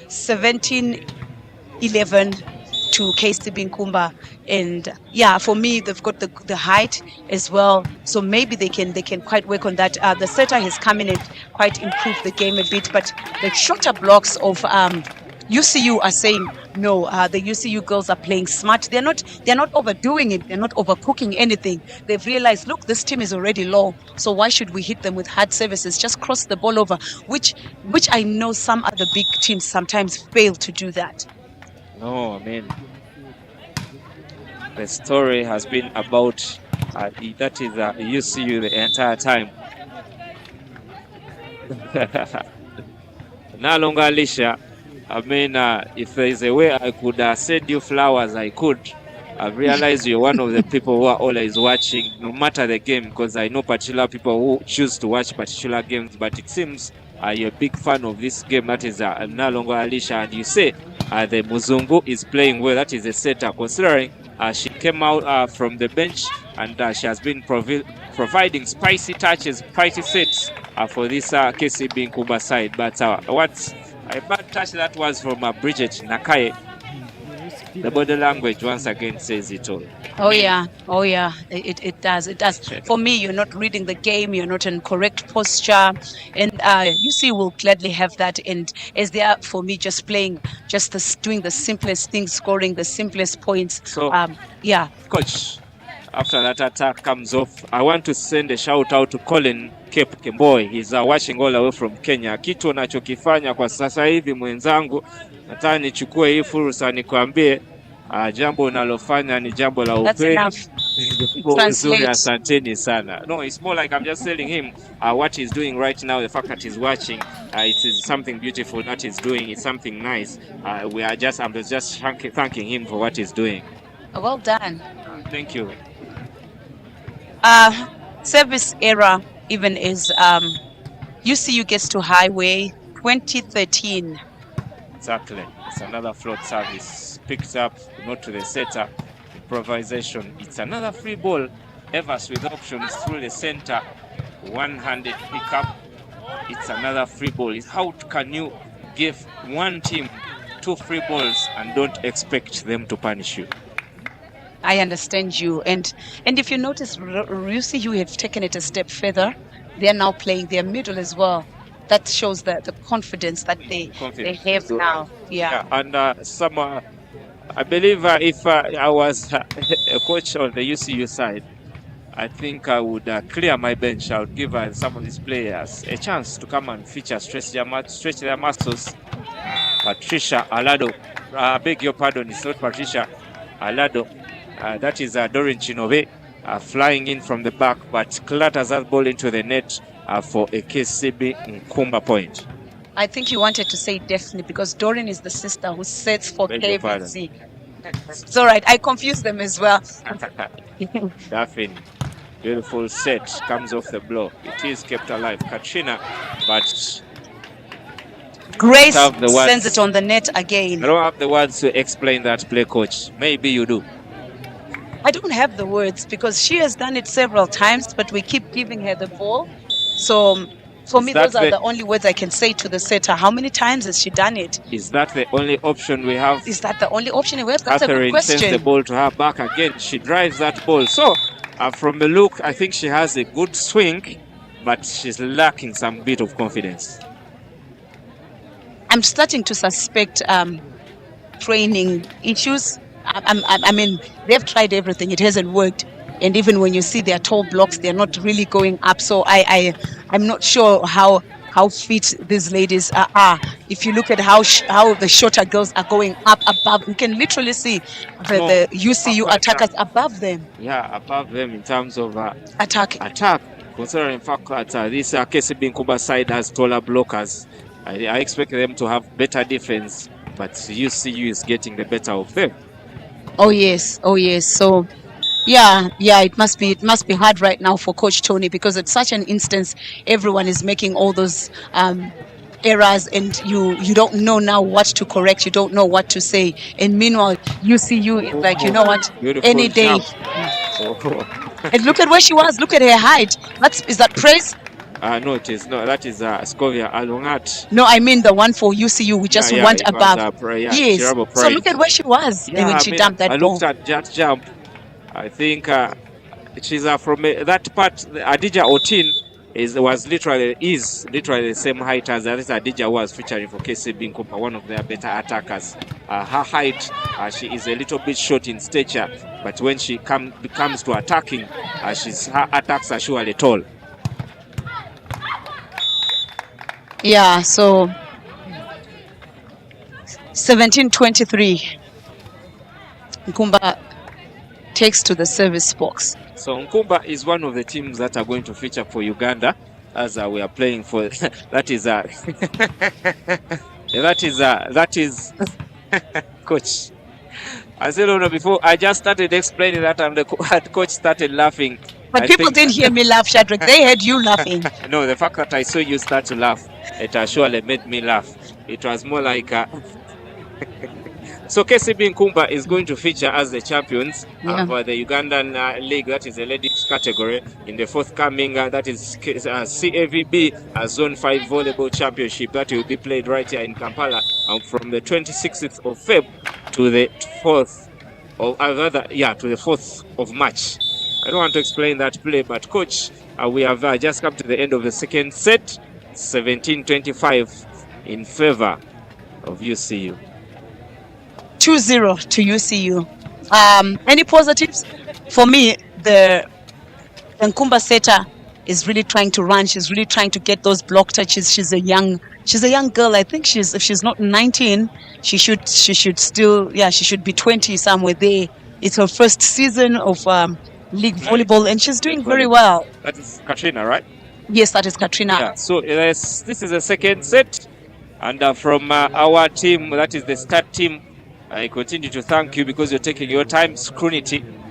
17-11 to Kcb Nkumba, and yeah, for me they've got the height as well, so maybe they can quite work on that. The setter has come in and quite improved the game a bit, but the shorter blocks of UCU are saying no. The UCU girls are playing smart. They're not overdoing it. They're not overcooking anything. They've realized, look, this team is already low, so why should we hit them with hard services? Just cross the ball over, which I know some other big teams sometimes fail to do that. No, I mean, the story has been about that is UCU the entire time. No longer Alicia. I mean, if there is a way I could send you flowers, I could. I've realized you're one of the people who are always watching, no matter the game, because I know particular people who choose to watch particular games, but it seems you're a big fan of this game, that is no longer Alicia, and you say the Muzungu is playing well. That is a setter, considering she came out from the bench, and she has been providing spicy touches, spicy sets for this Kcb Nkumba side. But what's a bad touch that was from Bridget Nakaye. The body language once again says it all. Oh yeah, it does. For me, you're not reading the game, you're not in correct posture, and UC will gladly have that. And as they are, for me, just playing, doing the simplest things, scoring the simplest points. So yeah, Coach, after that attack comes off, I want to send a shout out to Colin Kemboy. He's watching all the way from Kenya. Kitu anachokifanya kwa sasa hivi mwenzangu, nataka nichukue hii fursa nikwambie jambo unalofanya ni jambo la upendo. Asanteni sana. No, it's more like I'm just telling him what he's doing right now, the fact that he's watching, it is something beautiful that he's doing. It's something nice. I'm just thanking him for what he's doing. Well done. Thank you. Service error even is UCU gets to highway 2013. Exactly. It's another float service. Picked up, not to the setter. Improvisation. It's another free ball. Evers with options through the center. One-handed pickup. It's another free ball. How can you give one team 2 free balls and don't expect them to punish you? I understand you. And if you notice, UCU have taken it a step further. They're now playing their middle as well. That shows the confidence that they have now. Yeah. And I believe if I was a coach on the UCU side, I think I would clear my bench. I would give some of these players a chance to come and feature, stretch their muscles. Patricia Alado, I beg your pardon, it's not Patricia Alado. That is Doreen Chinove flying in from the back, but clatters that ball into the net for a Kcb Nkumba point. I think you wanted to say Daphne because Doreen is the sister who sets for Beg your pardon. KBC. It's all right. I confused them as well. Daphne. Beautiful set, comes off the blow. It is kept alive. Katrina, but Grace have the words. sends it on the net again. I don't have the words to explain that play, coach. Maybe you do. I don't have the words because she has done it several times, but we keep giving her the ball. So for me, those are the only words I can say to the setter. How many times has she done it? Is that the only option we have? Is that the only option we have? That's Catherine a good question. sends the ball to her back again. She drives that ball. So from the look, I think she has a good swing, but she's lacking some bit of confidence. I'm starting to suspect training issues. I mean, they've tried everything. It hasn't worked. And even when you see their tall blocks, they're not really going up. So I'm not sure how fit these ladies are. If you look at how the shorter girls are going up above, you can literally see the UCU attackers above them. Yeah, above them in terms of attack. Considering in fact that this Kcb Nkumba side has taller blockers, I expect them to have better defense, but UCU is getting the better of them. Oh yes. So yeah, it must be hard right now for Coach Tony because at such an instance, everyone is making all those errors, and you don't know now what to correct. You don't know what to say. And meanwhile, UCU is like, you know what? Beautiful Any day. And look at where she was. Look at her height. Is that praise? No, it is not. That is Scovia Alongat. No, I mean the one for UCU. We just went above. Yes. So look at where she was when she dumped that ball. I looked at that jump. I think she's from that part. Adija Otin was literally the same height as Adija was featuring for Kcb Nkumba, one of their better attackers. Her height, she is a little bit short in stature, but when she comes to attacking, her attacks are surely tall. Yeah, so 17-23. Nkumba takes to the service box. So Nkumba is one of the teams that are going to feature for Uganda as we are playing for. That is coach. I said before. I just started explaining that, and the coach started laughing. But people didn't hear me laugh, Shadrach. They heard you laughing. No, the fact that I saw you start to laugh, it surely made me laugh. It was more like So Kcb Nkumba is going to feature as the champions of the Ugandan League, that is the ladies category, in the forthcoming, that is CAVB Zone 5 Volleyball Championship that will be played right here in Kampala from the 26th of Feb to the 4th, or rather, to the 4th of March. I don't want to explain that play, but coach, we have just come to the end of the second set, 17-25 in favor of UCU. 2-0 to UCU. Any positives? For me, the Nkumba setter is really trying to run. She's really trying to get those block touches. She's a young girl. I think if she's not 19, she should still, she should be 20 somewhere there. It's her first season of league volleyball, and she's doing very well. That is Katrina, right? Yes, that is Katrina. Yeah, so this is the second set, and from our team, that is the start team, I continue to thank you because you're taking your time,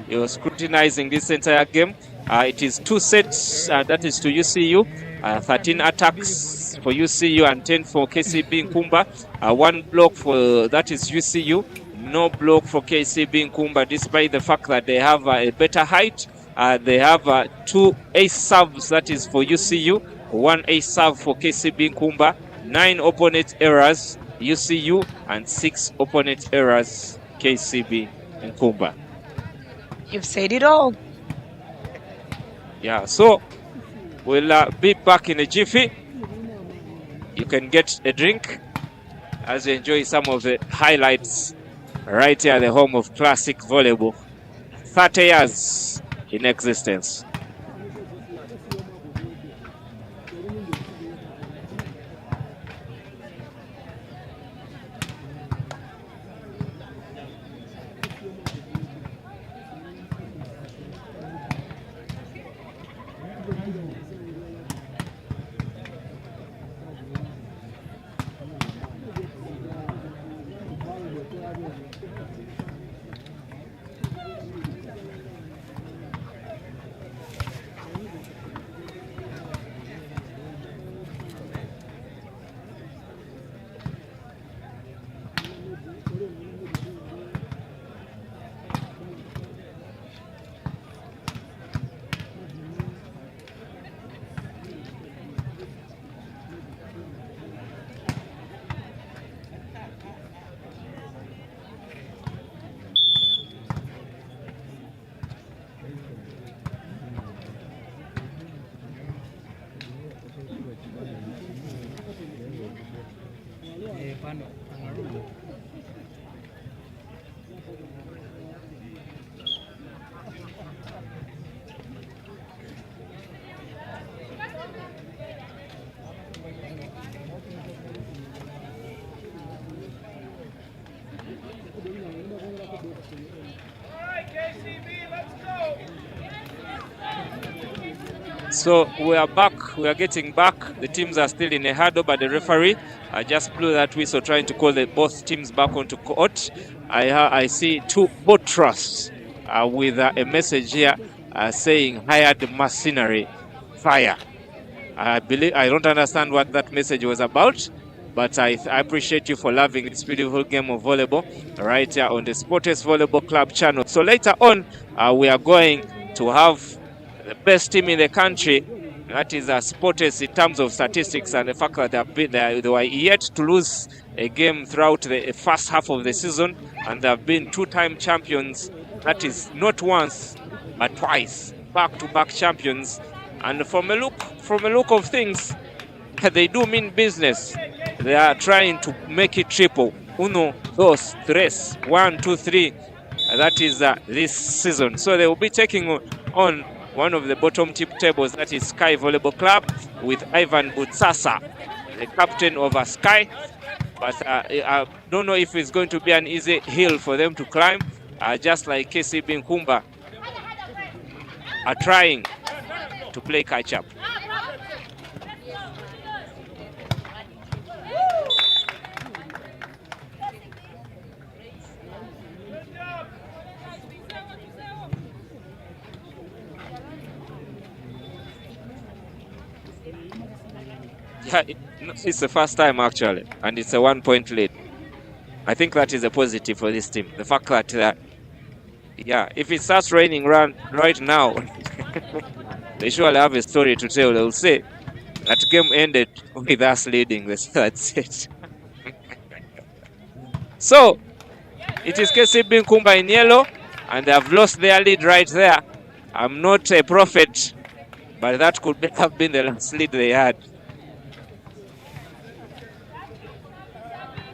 you're scrutinizing this entire game. It is 2 sets, that is to UCU, 13 attacks for UCU and 10 for Kcb Nkumba. 1 block for, that is UCU. No block for Kcb Nkumba, despite the fact that they have a better height. They have 2 ace serves, that is for UCU, 1 ace serve for Kcb Nkumba, 9 opponent errors, UCU, and 6 opponent errors, Kcb Nkumba. You've said it all. Yeah, so we'll be back in a jiffy. You can get a drink as you enjoy some of the highlights right here at the home of classic volleyball. 30 years in existence. Pano, Angaruda. So we are back. We are getting back. The teams are still in a huddle, but the referee just blew that whistle, trying to call both teams back onto court. I see two boat trusts with a message here saying hired mercenary fire. I don't understand what that message was about, but I appreciate you for loving this beautiful game of volleyball right here on the Sportest Volleyball Club channel. So later on, we are going to have the best team in the country. That is Sportest in terms of statistics and the fact that they were yet to lose a game throughout the first half of the season, and they have been two-time champions. That is not once, but twice, back-to-back champions. And from a look of things, they do mean business. They are trying to make it triple. Uno, dos, tres, 1, 2, 3. That is this season. So they will be taking on one of the bottom tip tables, that is Sky Volleyball Club, with Ivan Butsasa, the captain of Sky. But I don't know if it's going to be an easy hill for them to climb, just like Kcb Nkumba are trying to play catch up. Yeah, it's the first time actually, and it's a 1-point lead. I think that is a positive for this team. The fact that, yeah, if it starts raining right now, they surely have a story to tell. They'll say that game ended with us leading. That's it. So it is Kcb Nkumba in yellow, and they have lost their lead right there. I'm not a prophet, but that could have been the last lead they had.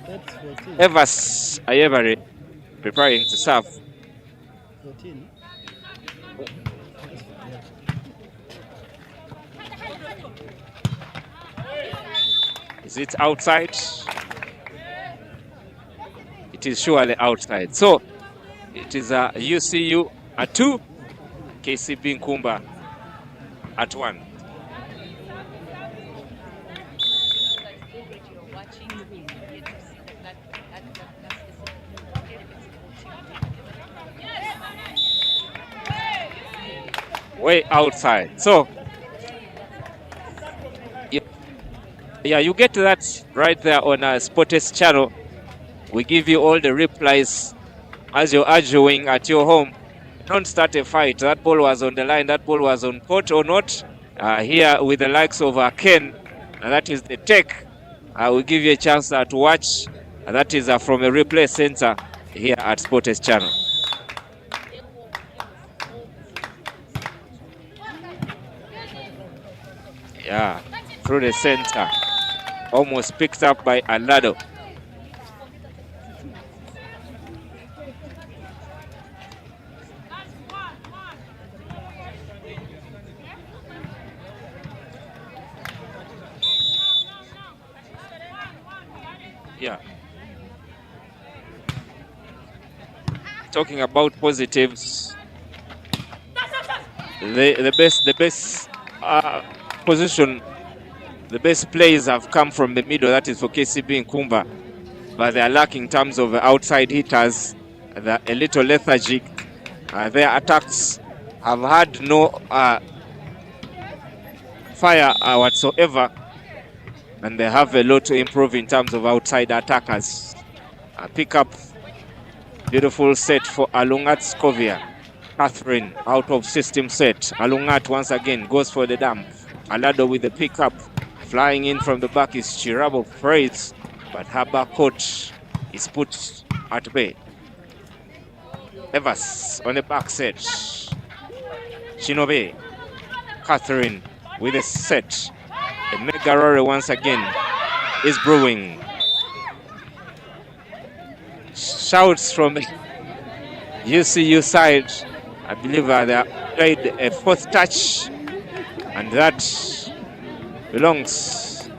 That's 14. Evers Ayebare preparing to serve. 14. Is it outside? It is surely outside. So it is a UCU at 2, Kcb Nkumba at 1. Way outside. So yeah, you get that right there on our Sportest channel. We give you all the replies as you're arguing at your home. Don't start a fight. That ball was on the line. That ball was on court or not. Here with the likes of Ken, that is the tech. We give you a chance to watch. That is from a replay center here at Sportest channel. Yeah, through the center. Almost picked up by Alado. Yeah. Talking about positives, the best position, the best plays have come from the middle. That is for Kcb Nkumba, but they are lacking in terms of outside hitters. They're a little lethargic. Their attacks have had no fire whatsoever, and they have a lot to improve in terms of outside attackers. Pick up, beautiful set for Alungat Scovia. Catherine out of system set. Alungat once again goes for the dam. Alado with the pickup. Flying in from the back is Chirabo Praise, but her backcourt is put at bay. Evers on the back set. Shinobe. Catherine with a set. A mega rory once again is brewing. shouts from UCU side. I believe they played a fourth touch, and that belongs.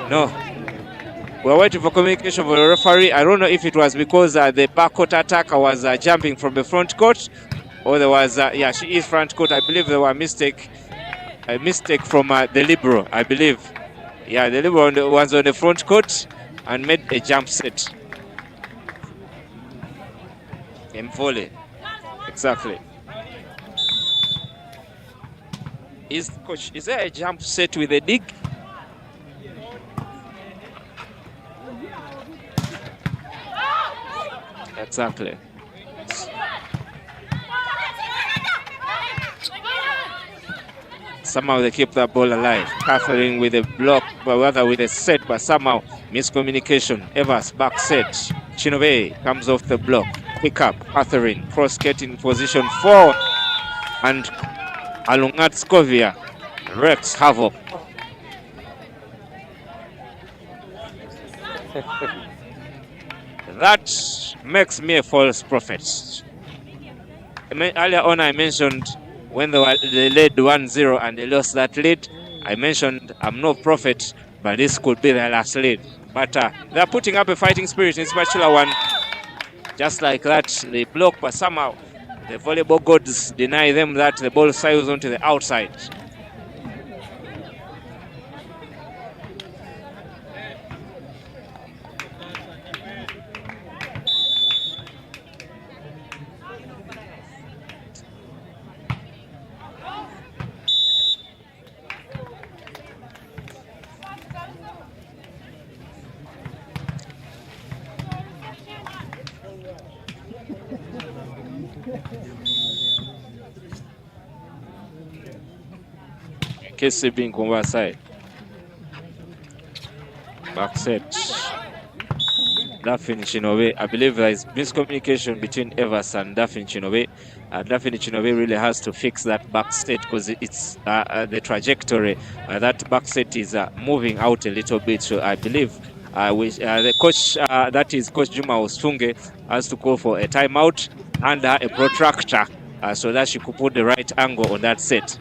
No. We're waiting for communication from the referee. I don't know if it was because the backcourt attacker was jumping from the front court, or there was, yeah, she is front court. I believe there was a mistake from the libero, I believe. Yeah, the libero was on the front court and made a jump set. Game volley. Exactly. Coach, is there a jump set with a dig? Exactly. Somehow they keep that ball alive. Catherine with a block, but rather with a set, but somehow miscommunication. Evers back set. Chinobe comes off the block. Pick up. Catherine cross getting position 4. And Alungat Scovia wreaks havoc. That makes me a false prophet. Earlier on, I mentioned when they led 1-0 and they lost that lead, I mentioned I'm no prophet, but this could be their last lead. But they're putting up a fighting spirit in Spatula 1. Just like that, they block, but somehow the volleyball gods deny them that the ball sails onto the outside. Kcb Nkumba side. Back set. Daphne Chinobe. I believe there is miscommunication between Evers and Daphne Chinobe. Daphne Chinobe really has to fix that back set because it's the trajectory. That back set is moving out a little bit. So I believe the coach, that is Coach Juma Osunge, has to call for a timeout and a protractor so that she could put the right angle on that set.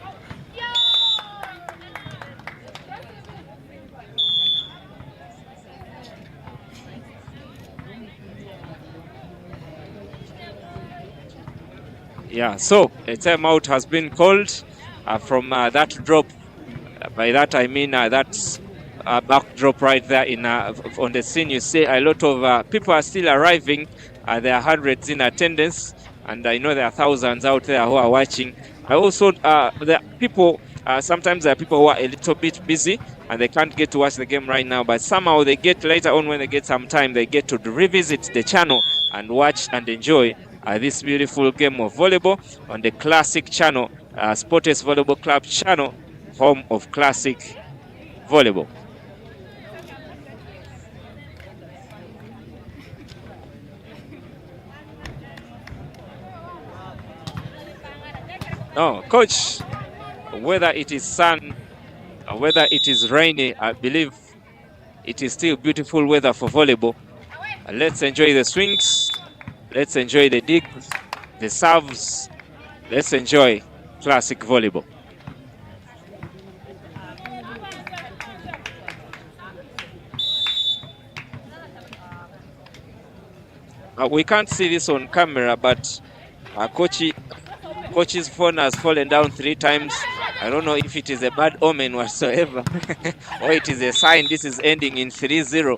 Yeah, so a timeout has been called from that drop. By that I mean that's back drop right there in on the scene. You see a lot of people are still arriving. There are hundreds in attendance, and I know there are thousands out there who are watching. I also there are people. Sometimes there are people who are a little bit busy and they can't get to watch the game right now, but somehow they get later on when they get some time, they get to revisit the channel and watch and enjoy this beautiful game of volleyball on the classic channel, Sportes Volleyball Club channel, home of classic volleyball. No, coach, whether it is sun, whether it is rainy, I believe it is still beautiful weather for volleyball. Let's enjoy the swings. Let's enjoy the digs, the serves. Let's enjoy classic volleyball. We can't see this on camera, but coach's phone has fallen down 3 times. I don't know if it is a bad omen whatsoever or it is a sign this is ending in 3-0.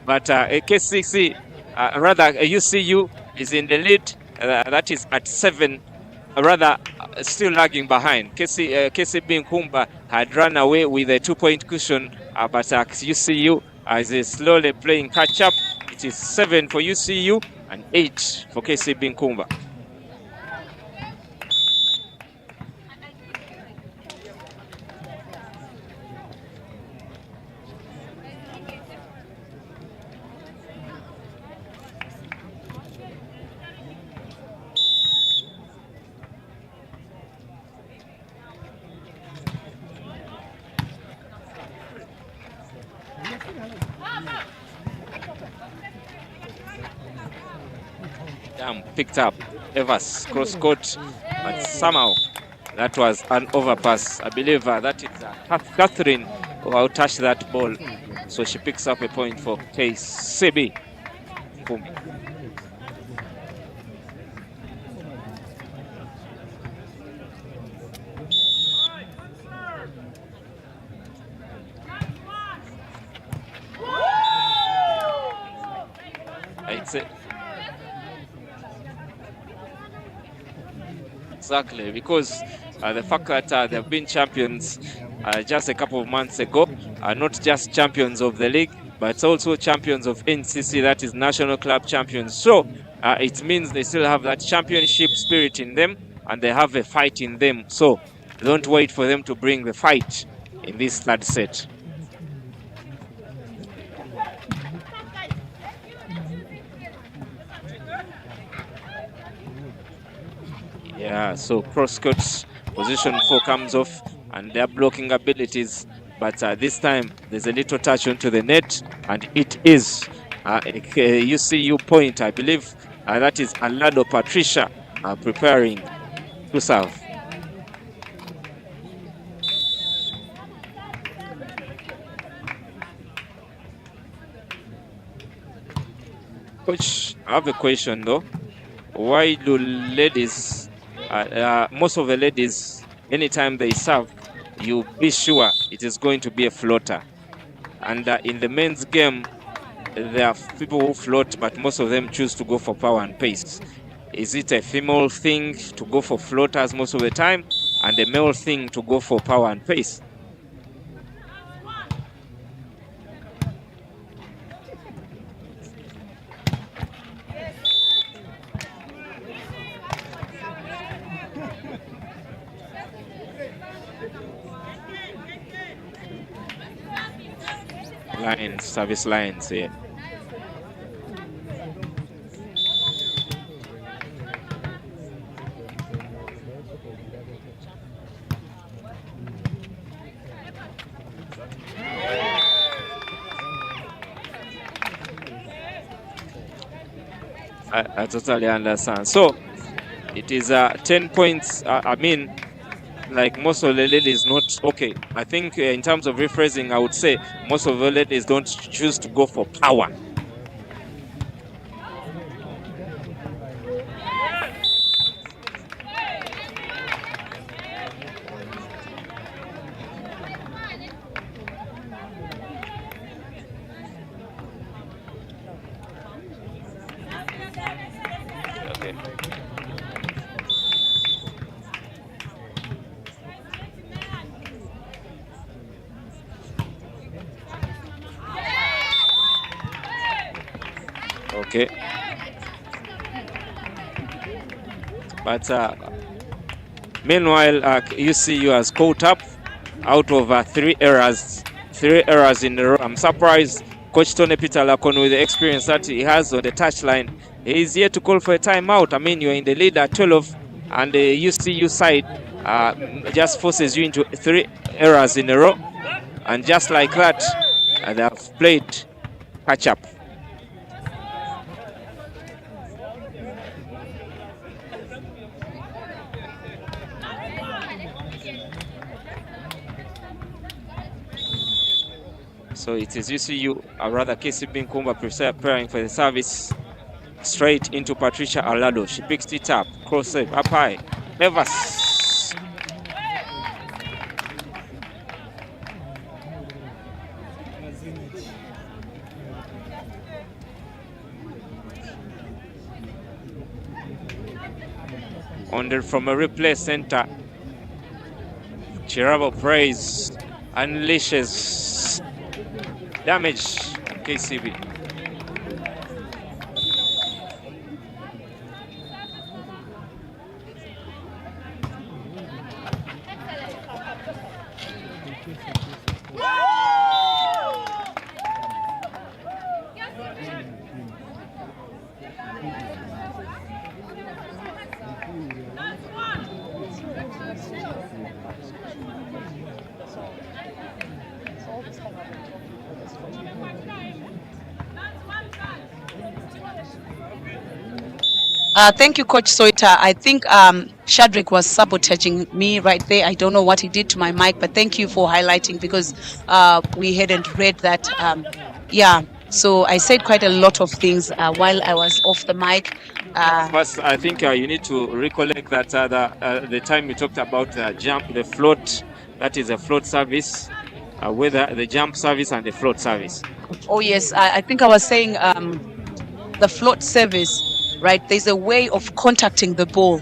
But K6, rather UCU is in the lead. That is at 7. Rather, still lagging behind. Kcb Nkumba had run away with a 2-point cushion, but UCU is slowly playing catch up. It is 7 for UCU and 8 for Kcb Nkumba. Picked up Evers cross court, but somehow that was an overpass. I believe that is Catherine who outtouched that ball, so she picks up a point for Kcb Nkumba. Exactly, because the fact that they've been champions just a couple of months ago, not just champions of the league, but also champions of NCC, that is National Club Champions. So it means they still have that championship spirit in them, and they have a fight in them. So don't wait for them to bring the fight in this third set. Yeah, so cross-court position 4 comes off, and their blocking abilities. But this time, there's a little touch onto the net, and it is you see you point. I believe that is Alado Patricia preparing to serve. Coach, I have a question though. Why do ladies, most of the ladies, anytime they serve, you be sure it is going to be a floater? And in the men's game, there are people who float, but most of them choose to go for power and pace. Is it a female thing to go for floaters most of the time, and a male thing to go for power and pace? Lines, service lines here. I totally understand. So it is 10 points. I mean, like most of the ladies, not okay. I think in terms of rephrasing, I would say most of the ladies don't choose to go for power. Okay. Okay. But meanwhile, UCU has caught up out of 3 errors in a row. I'm surprised Coach Tony Peter Lacon, with the experience that he has on the touchline, he is here to call for a timeout. I mean, you're in the lead at 12, and the UCU side just forces you into 3 errors in a row. And just like that, they have played catch up. So it is UCU, or rather Kcb Nkumba, preparing for the service straight into Patricia Alado. She picks it up, cross save, up high, Evers. From a replay center, Chirabo praise unleashes damage on KCB. Thank you, Coach Soita. I think Shadrach was sabotaging me right there. I don't know what he did to my mic, but thank you for highlighting because we hadn't read that. Yeah, so I said quite a lot of things while I was off the mic. First, I think you need to recollect that the time you talked about the jump, the float, that is a float service, whether the jump service and the float service. Oh yes, I think I was saying the float service, right? There's a way of contacting the ball.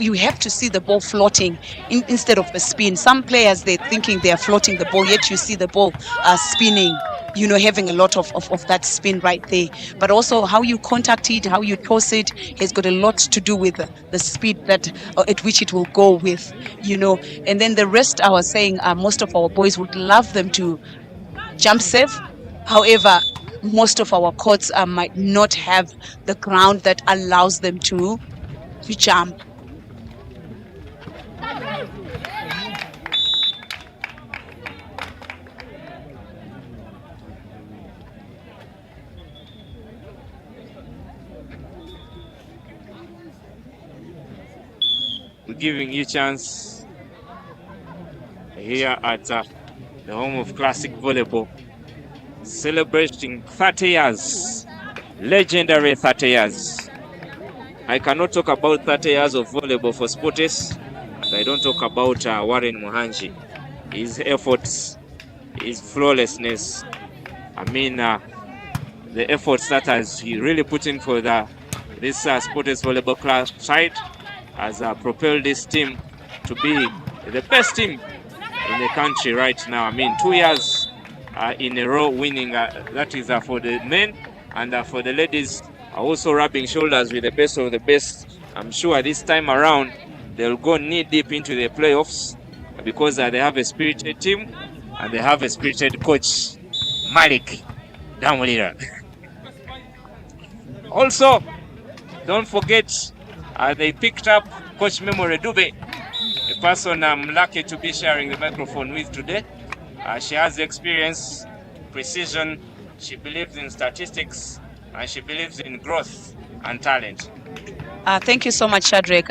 You have to see the ball floating instead of the spin. Some players, they're thinking they are floating the ball, yet you see the ball spinning, having a lot of that spin right there. But also how you contact it, how you toss it has got a lot to do with the speed that at which it will go with, and then the rest, I was saying, most of our boys would love them to jump safe. However, most of our courts might not have the ground that allows them to jump. We're giving you a chance here at the home of classic volleyball, celebrating 30 years, legendary 30 years. I cannot talk about 30 years of volleyball for Sportes, and I don't talk about Warren Muhanji, his efforts, his flawlessness. I mean, the efforts that he really put in for this Sportes volleyball club side has propelled this team to be the best team in the country right now. I mean, 2 years in a row winning, that is for the men, and for the ladies also rubbing shoulders with the best of the best. I'm sure this time around they'll go knee deep into the playoffs because they have a spirited team and they have a spirited coach, Malik Damulira. Also, don't forget they picked up Coach Memory Dube, a person I'm lucky to be sharing the microphone with today. She has experience, precision, she believes in statistics, and she believes in growth and talent. Thank you so much, Shadrach.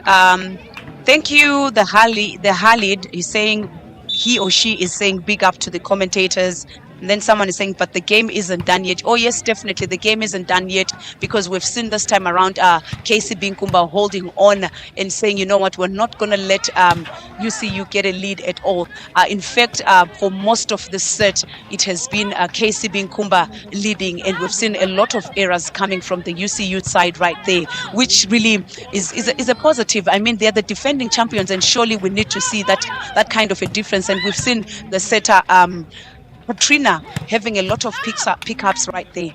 Thank you, the Halid is saying, he or she is saying big up to the commentators. And then someone is saying, but the game isn't done yet. Oh, yes, definitely. The game isn't done yet because we've seen this time around Kcb Nkumba holding on and saying, you know what, we're not going to let UCU get a lead at all. In fact, for most of the set, it has been Kcb Nkumba leading, and we've seen a lot of errors coming from the UCU side right there, which really is a positive. I mean, they're the defending champions, and surely we need to see that kind of a difference. And we've seen the setter, Katrina, having a lot of pickups right there.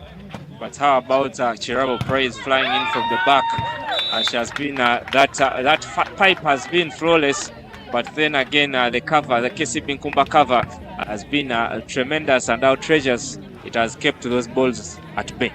But how about Chirabo Praise flying in from the back? She has been that pipe has been flawless, but then again the cover, the Kcb Nkumba cover, has been tremendous and outrageous. It has kept those balls at bay.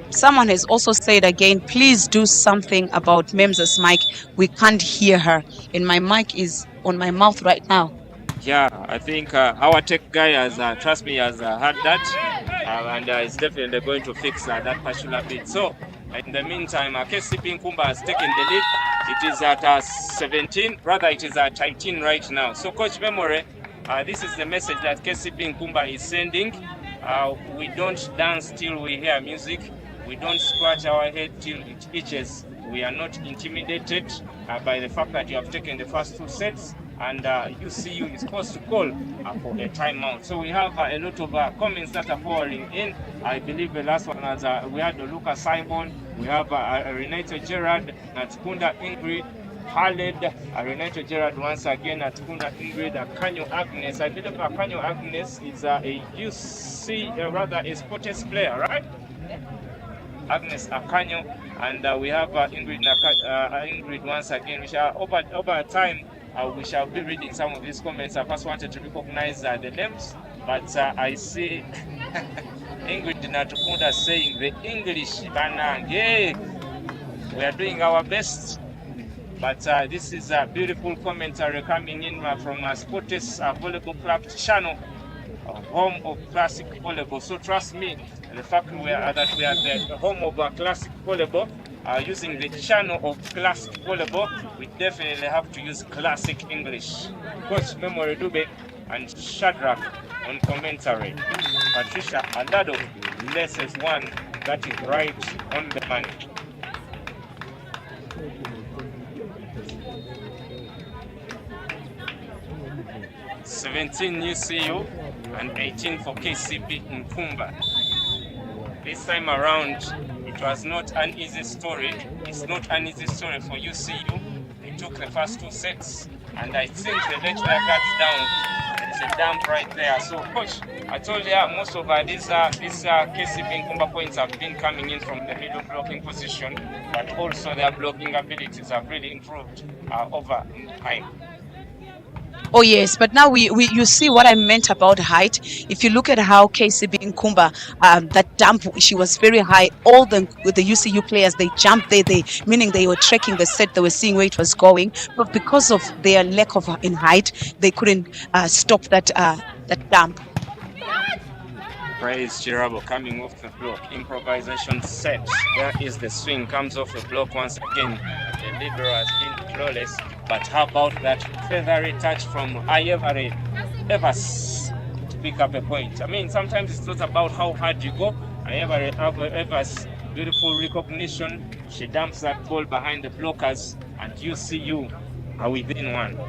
Someone has also said again, please do something about Memza's mic. We can't hear her, and my mic is on my mouth right now. Yeah, I think our tech guy has, trust me, has heard that, and is definitely going to fix that particular bit. So, in the meantime, Kcb Nkumba has taken the lead. It is at 17, rather it is at 18 right now. So, Coach Memory, this is the message that Kcb Nkumba is sending. We don't dance till we hear music. We don't scratch our head till it itches. We are not intimidated by the fact that you have taken the first 2 sets. And UCU is supposed to call for a timeout. So we have a lot of comments that are pouring in. I believe the last one was we had Lucas Simon, we have Renato Gerard, Natkunda Ingrid, Khaled, Renato Gerard once again, Natkunda Ingrid, Akanyo Agnes. I believe Akanyo Agnes is a UC, rather a Sports player, right? Agnes Akanyo, and we have Ingrid once again, which are over time. We shall be reading some of these comments. I first wanted to recognize the names, but I see Ingrid Natukunda saying the English banange. We are doing our best, but this is a beautiful commentary coming in from Sportes Volleyball Club channel. home of classic volleyball. So trust me, the fact that we are the home of classic volleyball, using the channel of classic volleyball, we definitely have to use classic English. Coach Memory Dube and Shadrach on commentary. Patricia, a lot of lessons one that is right on the money. 17 UCU and 18 for Kcb Nkumba. This time around, it was not an easy story. It's not an easy story for UCU. They took the first 2 sets, and I think they let their guards down. It's a dump right there. So, coach, I told you most of these Kcb Nkumba points have been coming in from the middle blocking position, but also their blocking abilities have really improved over time. Oh yes, but now you see what I meant about height. If you look at how Kcb Nkumba, that dump, she was very high. All the UCU players, they jumped there, meaning they were tracking the set, they were seeing where it was going. But because of their lack of in height, they couldn't stop that dump. Praise Chirabo coming off the block. Improvisation set. There is the swing. Comes off the block once again. The libero has been flawless. But how about that feathery touch from Evers to pick up a point? I mean, sometimes it's not about how hard you go. Evers, beautiful recognition. She dumps that ball behind the blockers, and UCU are within one.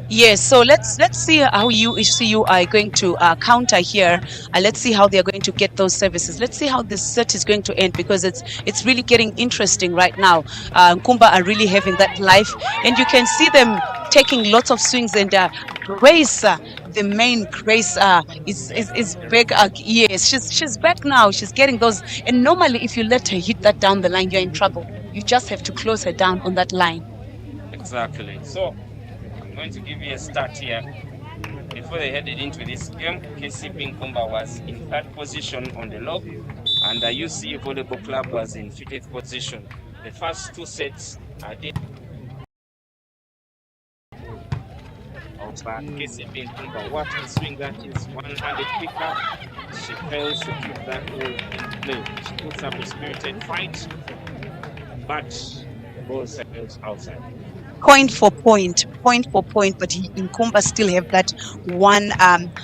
Yes, so let's see how UCU are going to counter here. Let's see how they are going to get those services. Let's see how this set is going to end, because it's really getting interesting right now. Nkumba are really having that life, and you can see them taking lots of swings. And Grace, the main Grace, is back. Yes, she's back now. She's getting those. And normally, if you let her hit that down the line, you're in trouble. You just have to close her down on that line. Exactly. So I'm going to give you a start here. Before they headed into this game, Kcb Nkumba was in 3rd position on the log, and the UCU Volleyball Club was in 5th position. The first 2 sets did of Kcb Nkumba. What a swing that is! One-handed pickup. She fails to keep that ball in play. She puts up a spirited fight, but the ball settles outside. Point for point, but Nkumba still have that one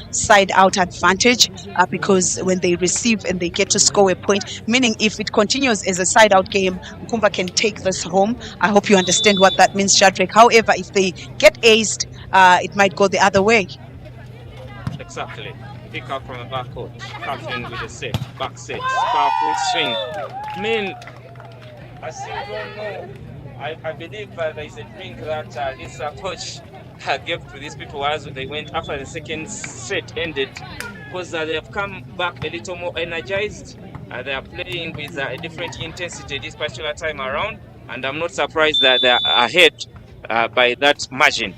side out advantage, because when they receive and they get to score a point, meaning if it continues as a side out game, Nkumba can take this home. I hope you understand what that means, Shadrach. However, if they get aced, it might go the other way. Exactly. Pick up from the backcourt. Catherine with a set, back set, powerful swing. I mean, I still don't know. I believe there is a drink that this coach gave to these people as they went after the second set ended, because they have come back a little more energized. They are playing with a different intensity this particular time around, and I'm not surprised that they are ahead by that margin.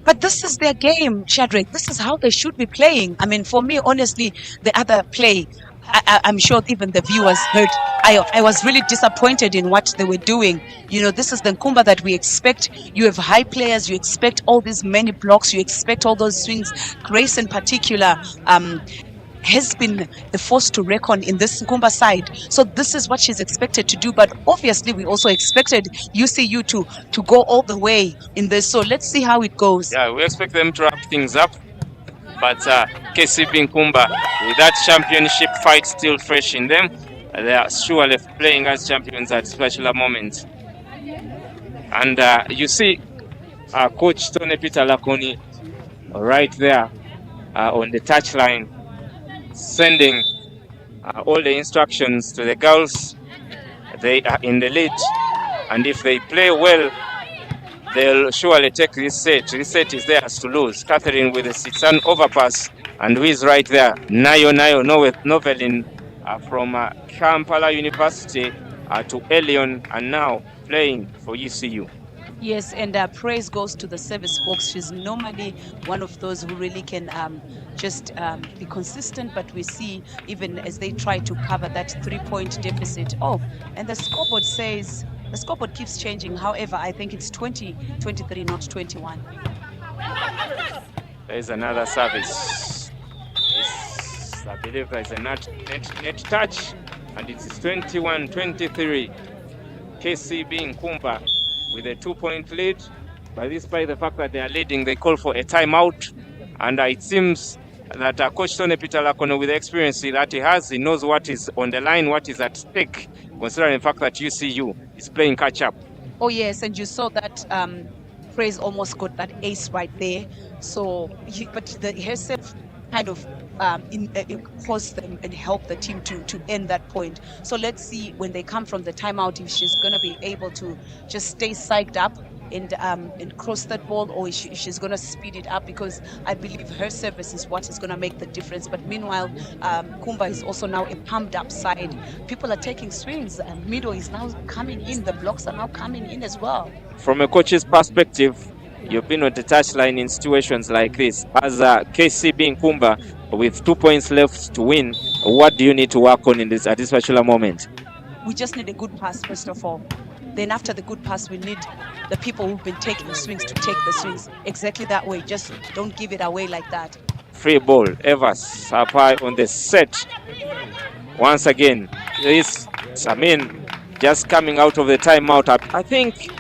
But this is their game, Shadrach. This is how they should be playing. I mean, for me, honestly, the other play, I'm sure even the viewers heard. I was really disappointed in what they were doing. You know, this is the Nkumba that we expect. You have high players. You expect all these many blocks. You expect all those swings. Grace in particular has been the force to reckon in this Nkumba side. So this is what she's expected to do. But obviously, we also expected UCU to go all the way in this. So let's see how it goes. Yeah, we expect them to wrap things up. But Kcb Nkumba, with that championship fight still fresh in them, they are surely playing as champions at special moments. And you see Coach Tony Peter Lakoni right there on the touchline, sending all the instructions to the girls. They are in the lead, and if they play well, they'll surely take this set. This set is theirs to lose. Catherine with a 6-turn overpass, and who is right there? Nayo Novelin from Kampala University to Elion, and now playing for UCU. Yes, and praise goes to the service box. She's normally one of those who really can just be consistent, but we see even as they try to cover that 3-point deficit. Oh, and the scoreboard says, the scoreboard keeps changing. However, I think it's 20-23, not 21. There's another service. I believe there's a net touch, and it's 21-23. Kcb Nkumba with a 2-point lead. But despite the fact that they are leading, they call for a timeout. And it seems that Coach Tony Pitalakono, with the experience that he has, he knows what is on the line, what is at stake, considering the fact that UCU is playing catch-up. Oh, yes, and you saw that Praise almost got that ace right there. So, but herself kind of caused them and helped the team to end that point. So let's see when they come from the timeout if she's going to be able to just stay psyched up and cross that ball, or if she's going to speed it up, because I believe her service is what is going to make the difference. But meanwhile, Nkumba is also now a pumped up side. People are taking swings, and Middle is now coming in. The blocks are now coming in as well. From a coach's perspective, you've been on the touchline in situations like this. As Kcb Nkumba, with 2 points left to win, what do you need to work on at this particular moment? We just need a good pass, first of all. Then after the good pass, we need the people who've been taking swings to take the swings exactly that way. Just don't give it away like that. Free ball. Evers up high on the set. Once again, just coming out of the timeout. I think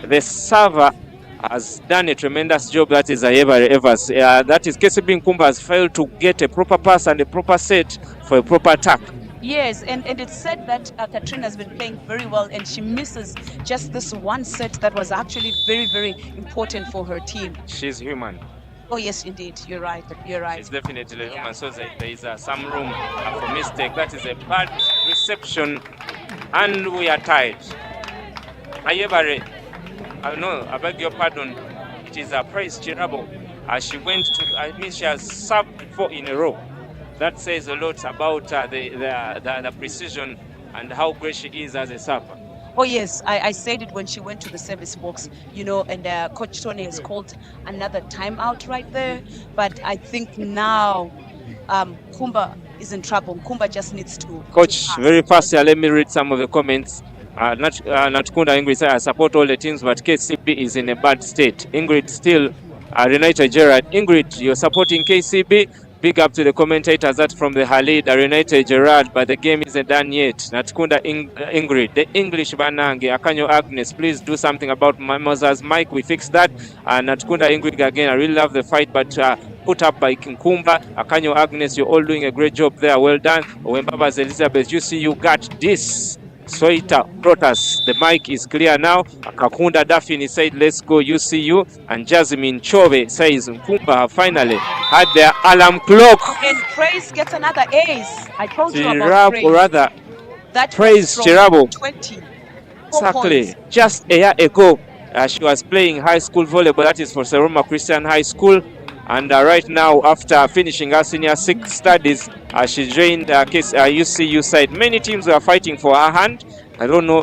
the server has done a tremendous job. That is Evers. That is Kcb Nkumba has failed to get a proper pass and a proper set for a proper attack. Yes, and it's said that Katrina has been playing very well, and she misses just this one set that was actually very, very important for her team. She's human. Oh, yes, indeed. You're right. You're right. She's definitely human, so there is some room for mistake. That is a bad reception, and we are tied. Ayebare, I beg your pardon. It is a Praise Chirabo. As she went to, she has served 4 in a row. That says a lot about the precision and how great she is as a server. Oh, yes. I said it when she went to the service box, and Coach Tony has called another timeout right there. But I think now Nkumba is in trouble. Nkumba just needs to... Coach, very fast here, let me read some of the comments. Natkunda Ingrid said, I support all the teams, but KCB is in a bad state. Ingrid still, Renata Gerard. Ingrid, you're supporting KCB. Big up to the commentators that from the Halid, Renate Gerard, but the game isn't done yet. Natkunda Ingrid, the English Banange, Akanyo Agnes, please do something about Moses Mike. We fixed that. Natkunda Ingrid again, I really love the fight, but put up by Nkumba. Akanyo Agnes, you're all doing a great job there. Well done. Wembaba's Elizabeth, you see, you got this. Soita Protas, the mic is clear now. Kakunda Daphne said, let's go UCU. And Jasmine Chove says, Nkumba have finally had their alarm clock. And Praise gets another ace. I told you about Praise. Or rather, that Praise Chirabo. 20. Exactly. Just a year ago, she was playing high school volleyball. That is for Seroma Christian High School. And right now, after finishing her senior 6 studies, she joined UCU side. Many teams were fighting for her hand. I don't know,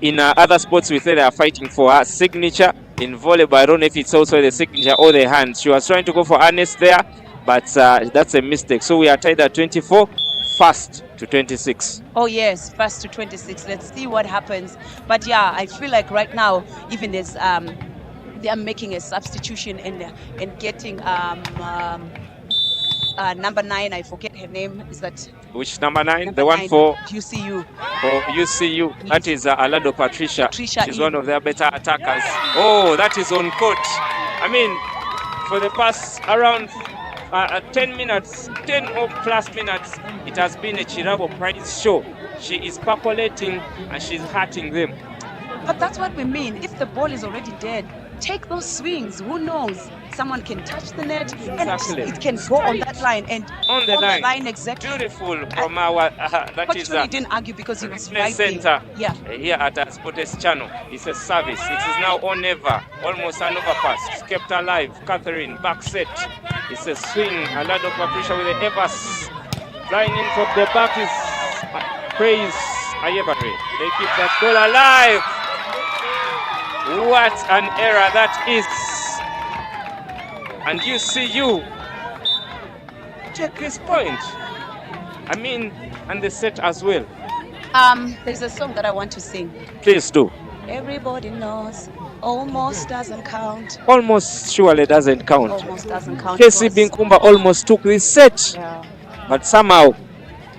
in other sports we say they are fighting for her signature. In volleyball, I don't know if it's also the signature or the hand. She was trying to go for Ernest there, but that's a mistake. So we are tied at 24, fast to 26. Oh yes, fast to 26. Let's see what happens. But yeah, I feel like right now, even as they are making a substitution and getting number 9, I forget her name. Is that which number 9? The one for UCU. For UCU, yes. That is Alado Patricia. She's one of their better attackers. Oh, that is on court. I mean, for the past around 10 minutes, 10 or plus minutes, it has been a Chirabo Prize show. She is percolating and she's hurting them. But that's what we mean. If the ball is already dead, take those swings. Who knows? Someone can touch the net exactly. And it can go on that line. And on the line exactly. Beautiful from our that is he didn't argue because he was right center. Yeah. Here at Sports Channel. It's a service. It is now on never. Almost an overpass. Kept alive. Catherine back set. It's a swing. Alado Patricia with the Evers. Flying in from the back is Praise Ayebare. They keep that ball alive. What an error that is. And UCU take this point. I mean, and the set as well. There's a song that I want to sing. Please do. Everybody knows Almost doesn't count. Almost surely doesn't count. Almost doesn't count. Kcb Nkumba almost took this set, Yeah. but somehow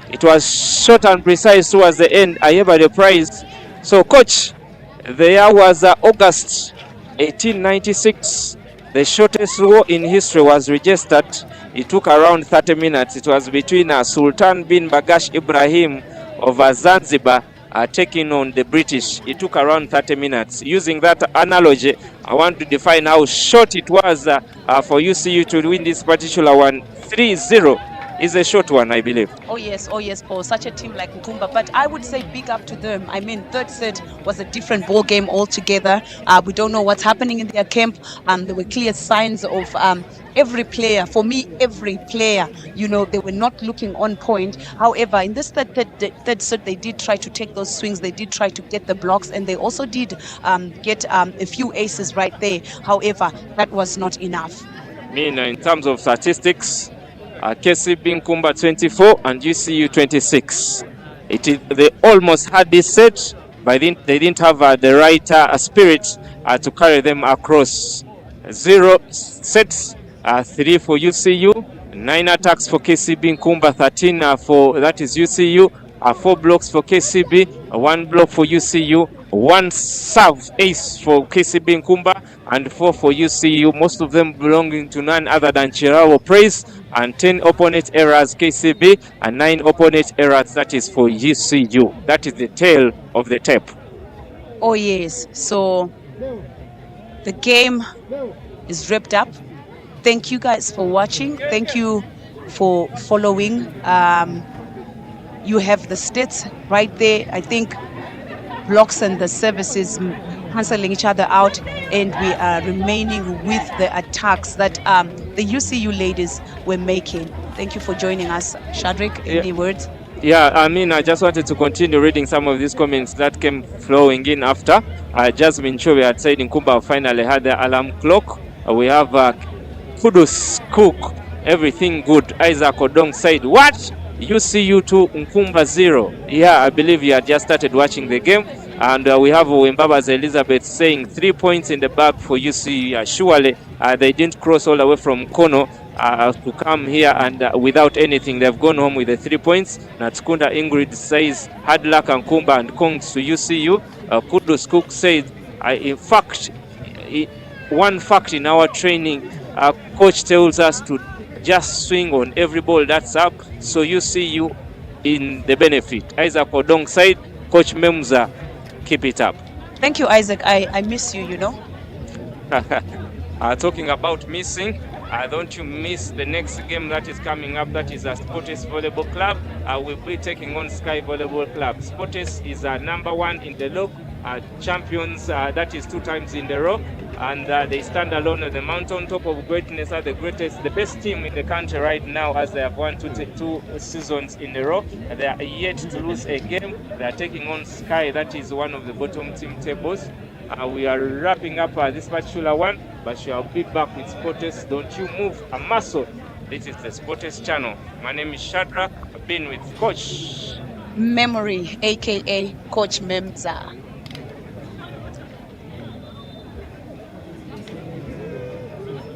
it was short and precise towards the end. I have the prize. So, coach, the year was August 1896. The shortest row in history was registered. It took around 30 minutes. It was between Sultan bin Bagash Ibrahim of Zanzibar taking on the British. It took around 30 minutes. Using that analogy, I want to define how short it was for UCU to win this particular one. 3-0 is a short one, I believe. Oh yes, Paul. Such a team like Nkumba. But I would say big up to them. I mean, third set was a different ball game altogether. We don't know what's happening in their camp. There were clear signs of every player. For me, every player, you know, they were not looking on point. However, in this third set, they did try to take those swings. They did try to get the blocks, and they also did get a few aces right there. However, that was not enough. I mean, in terms of statistics, Kcb Nkumba 24 and UCU 26. They almost had this set, but they didn't have the right spirit to carry them across. 0 sets, 3 for UCU, 9 attacks for Kcb Nkumba, 13 for that is UCU, 4 blocks for KCB, 1 block for UCU, 1 serve ace for Kcb Nkumba, and 4 for UCU, most of them belonging to none other than Chirawo Praise, and 10 opponent errors KCB, and 9 opponent errors that is for UCU. That is the tail of the tape. Oh yes, so the game is wrapped up. Thank you guys for watching. Thank you for following. You have the stats right there. I think blocks and the services cancelling each other out, and we are remaining with the attacks that the UCU ladies were making. Thank you for joining us. Shadrack, any words? Yeah, I mean, I just wanted to continue reading some of these comments that came flowing in after. Jasmine Chove had said Nkumba finally had the alarm clock. We have Kudus Cook, everything good. Isaac Odong said, what? UCU 2, Nkumba 0. Yeah, I believe you had just started watching the game. And we have Wimbaba's Elizabeth saying 3 points in the bag for UCU. Surely they didn't cross all the way from Kono to come here and without anything. They've gone home with the 3 points. Natskunda Ingrid says hard luck Nkumba and Kongs to UCU. Kudus Cook says, in fact, one fact in our training, coach tells us to just swing on every ball that's up, so UCU in the benefit. Isaac Odong said, Coach Memza, keep it up. Thank you, Isaac. I miss you, you know. Talking about missing, don't you miss the next game that is coming up. That is a Sportes Volleyball Club. We'll be taking on Sky Volleyball Club. Sportes is number 1 in the league, champions, that is 2 times in a row. And they stand alone on the mountain top of greatness, are the greatest, the best team in the country right now, as they have won 2 seasons in a row. They are yet to lose a game. They are taking on Sky, that is one of the bottom team tables. We are wrapping up this particular one, but shall be back with Sportes. Don't you move a muscle. This is the Sportes channel. My name is Shadrack. I've been with Coach Memory, aka Coach Memza.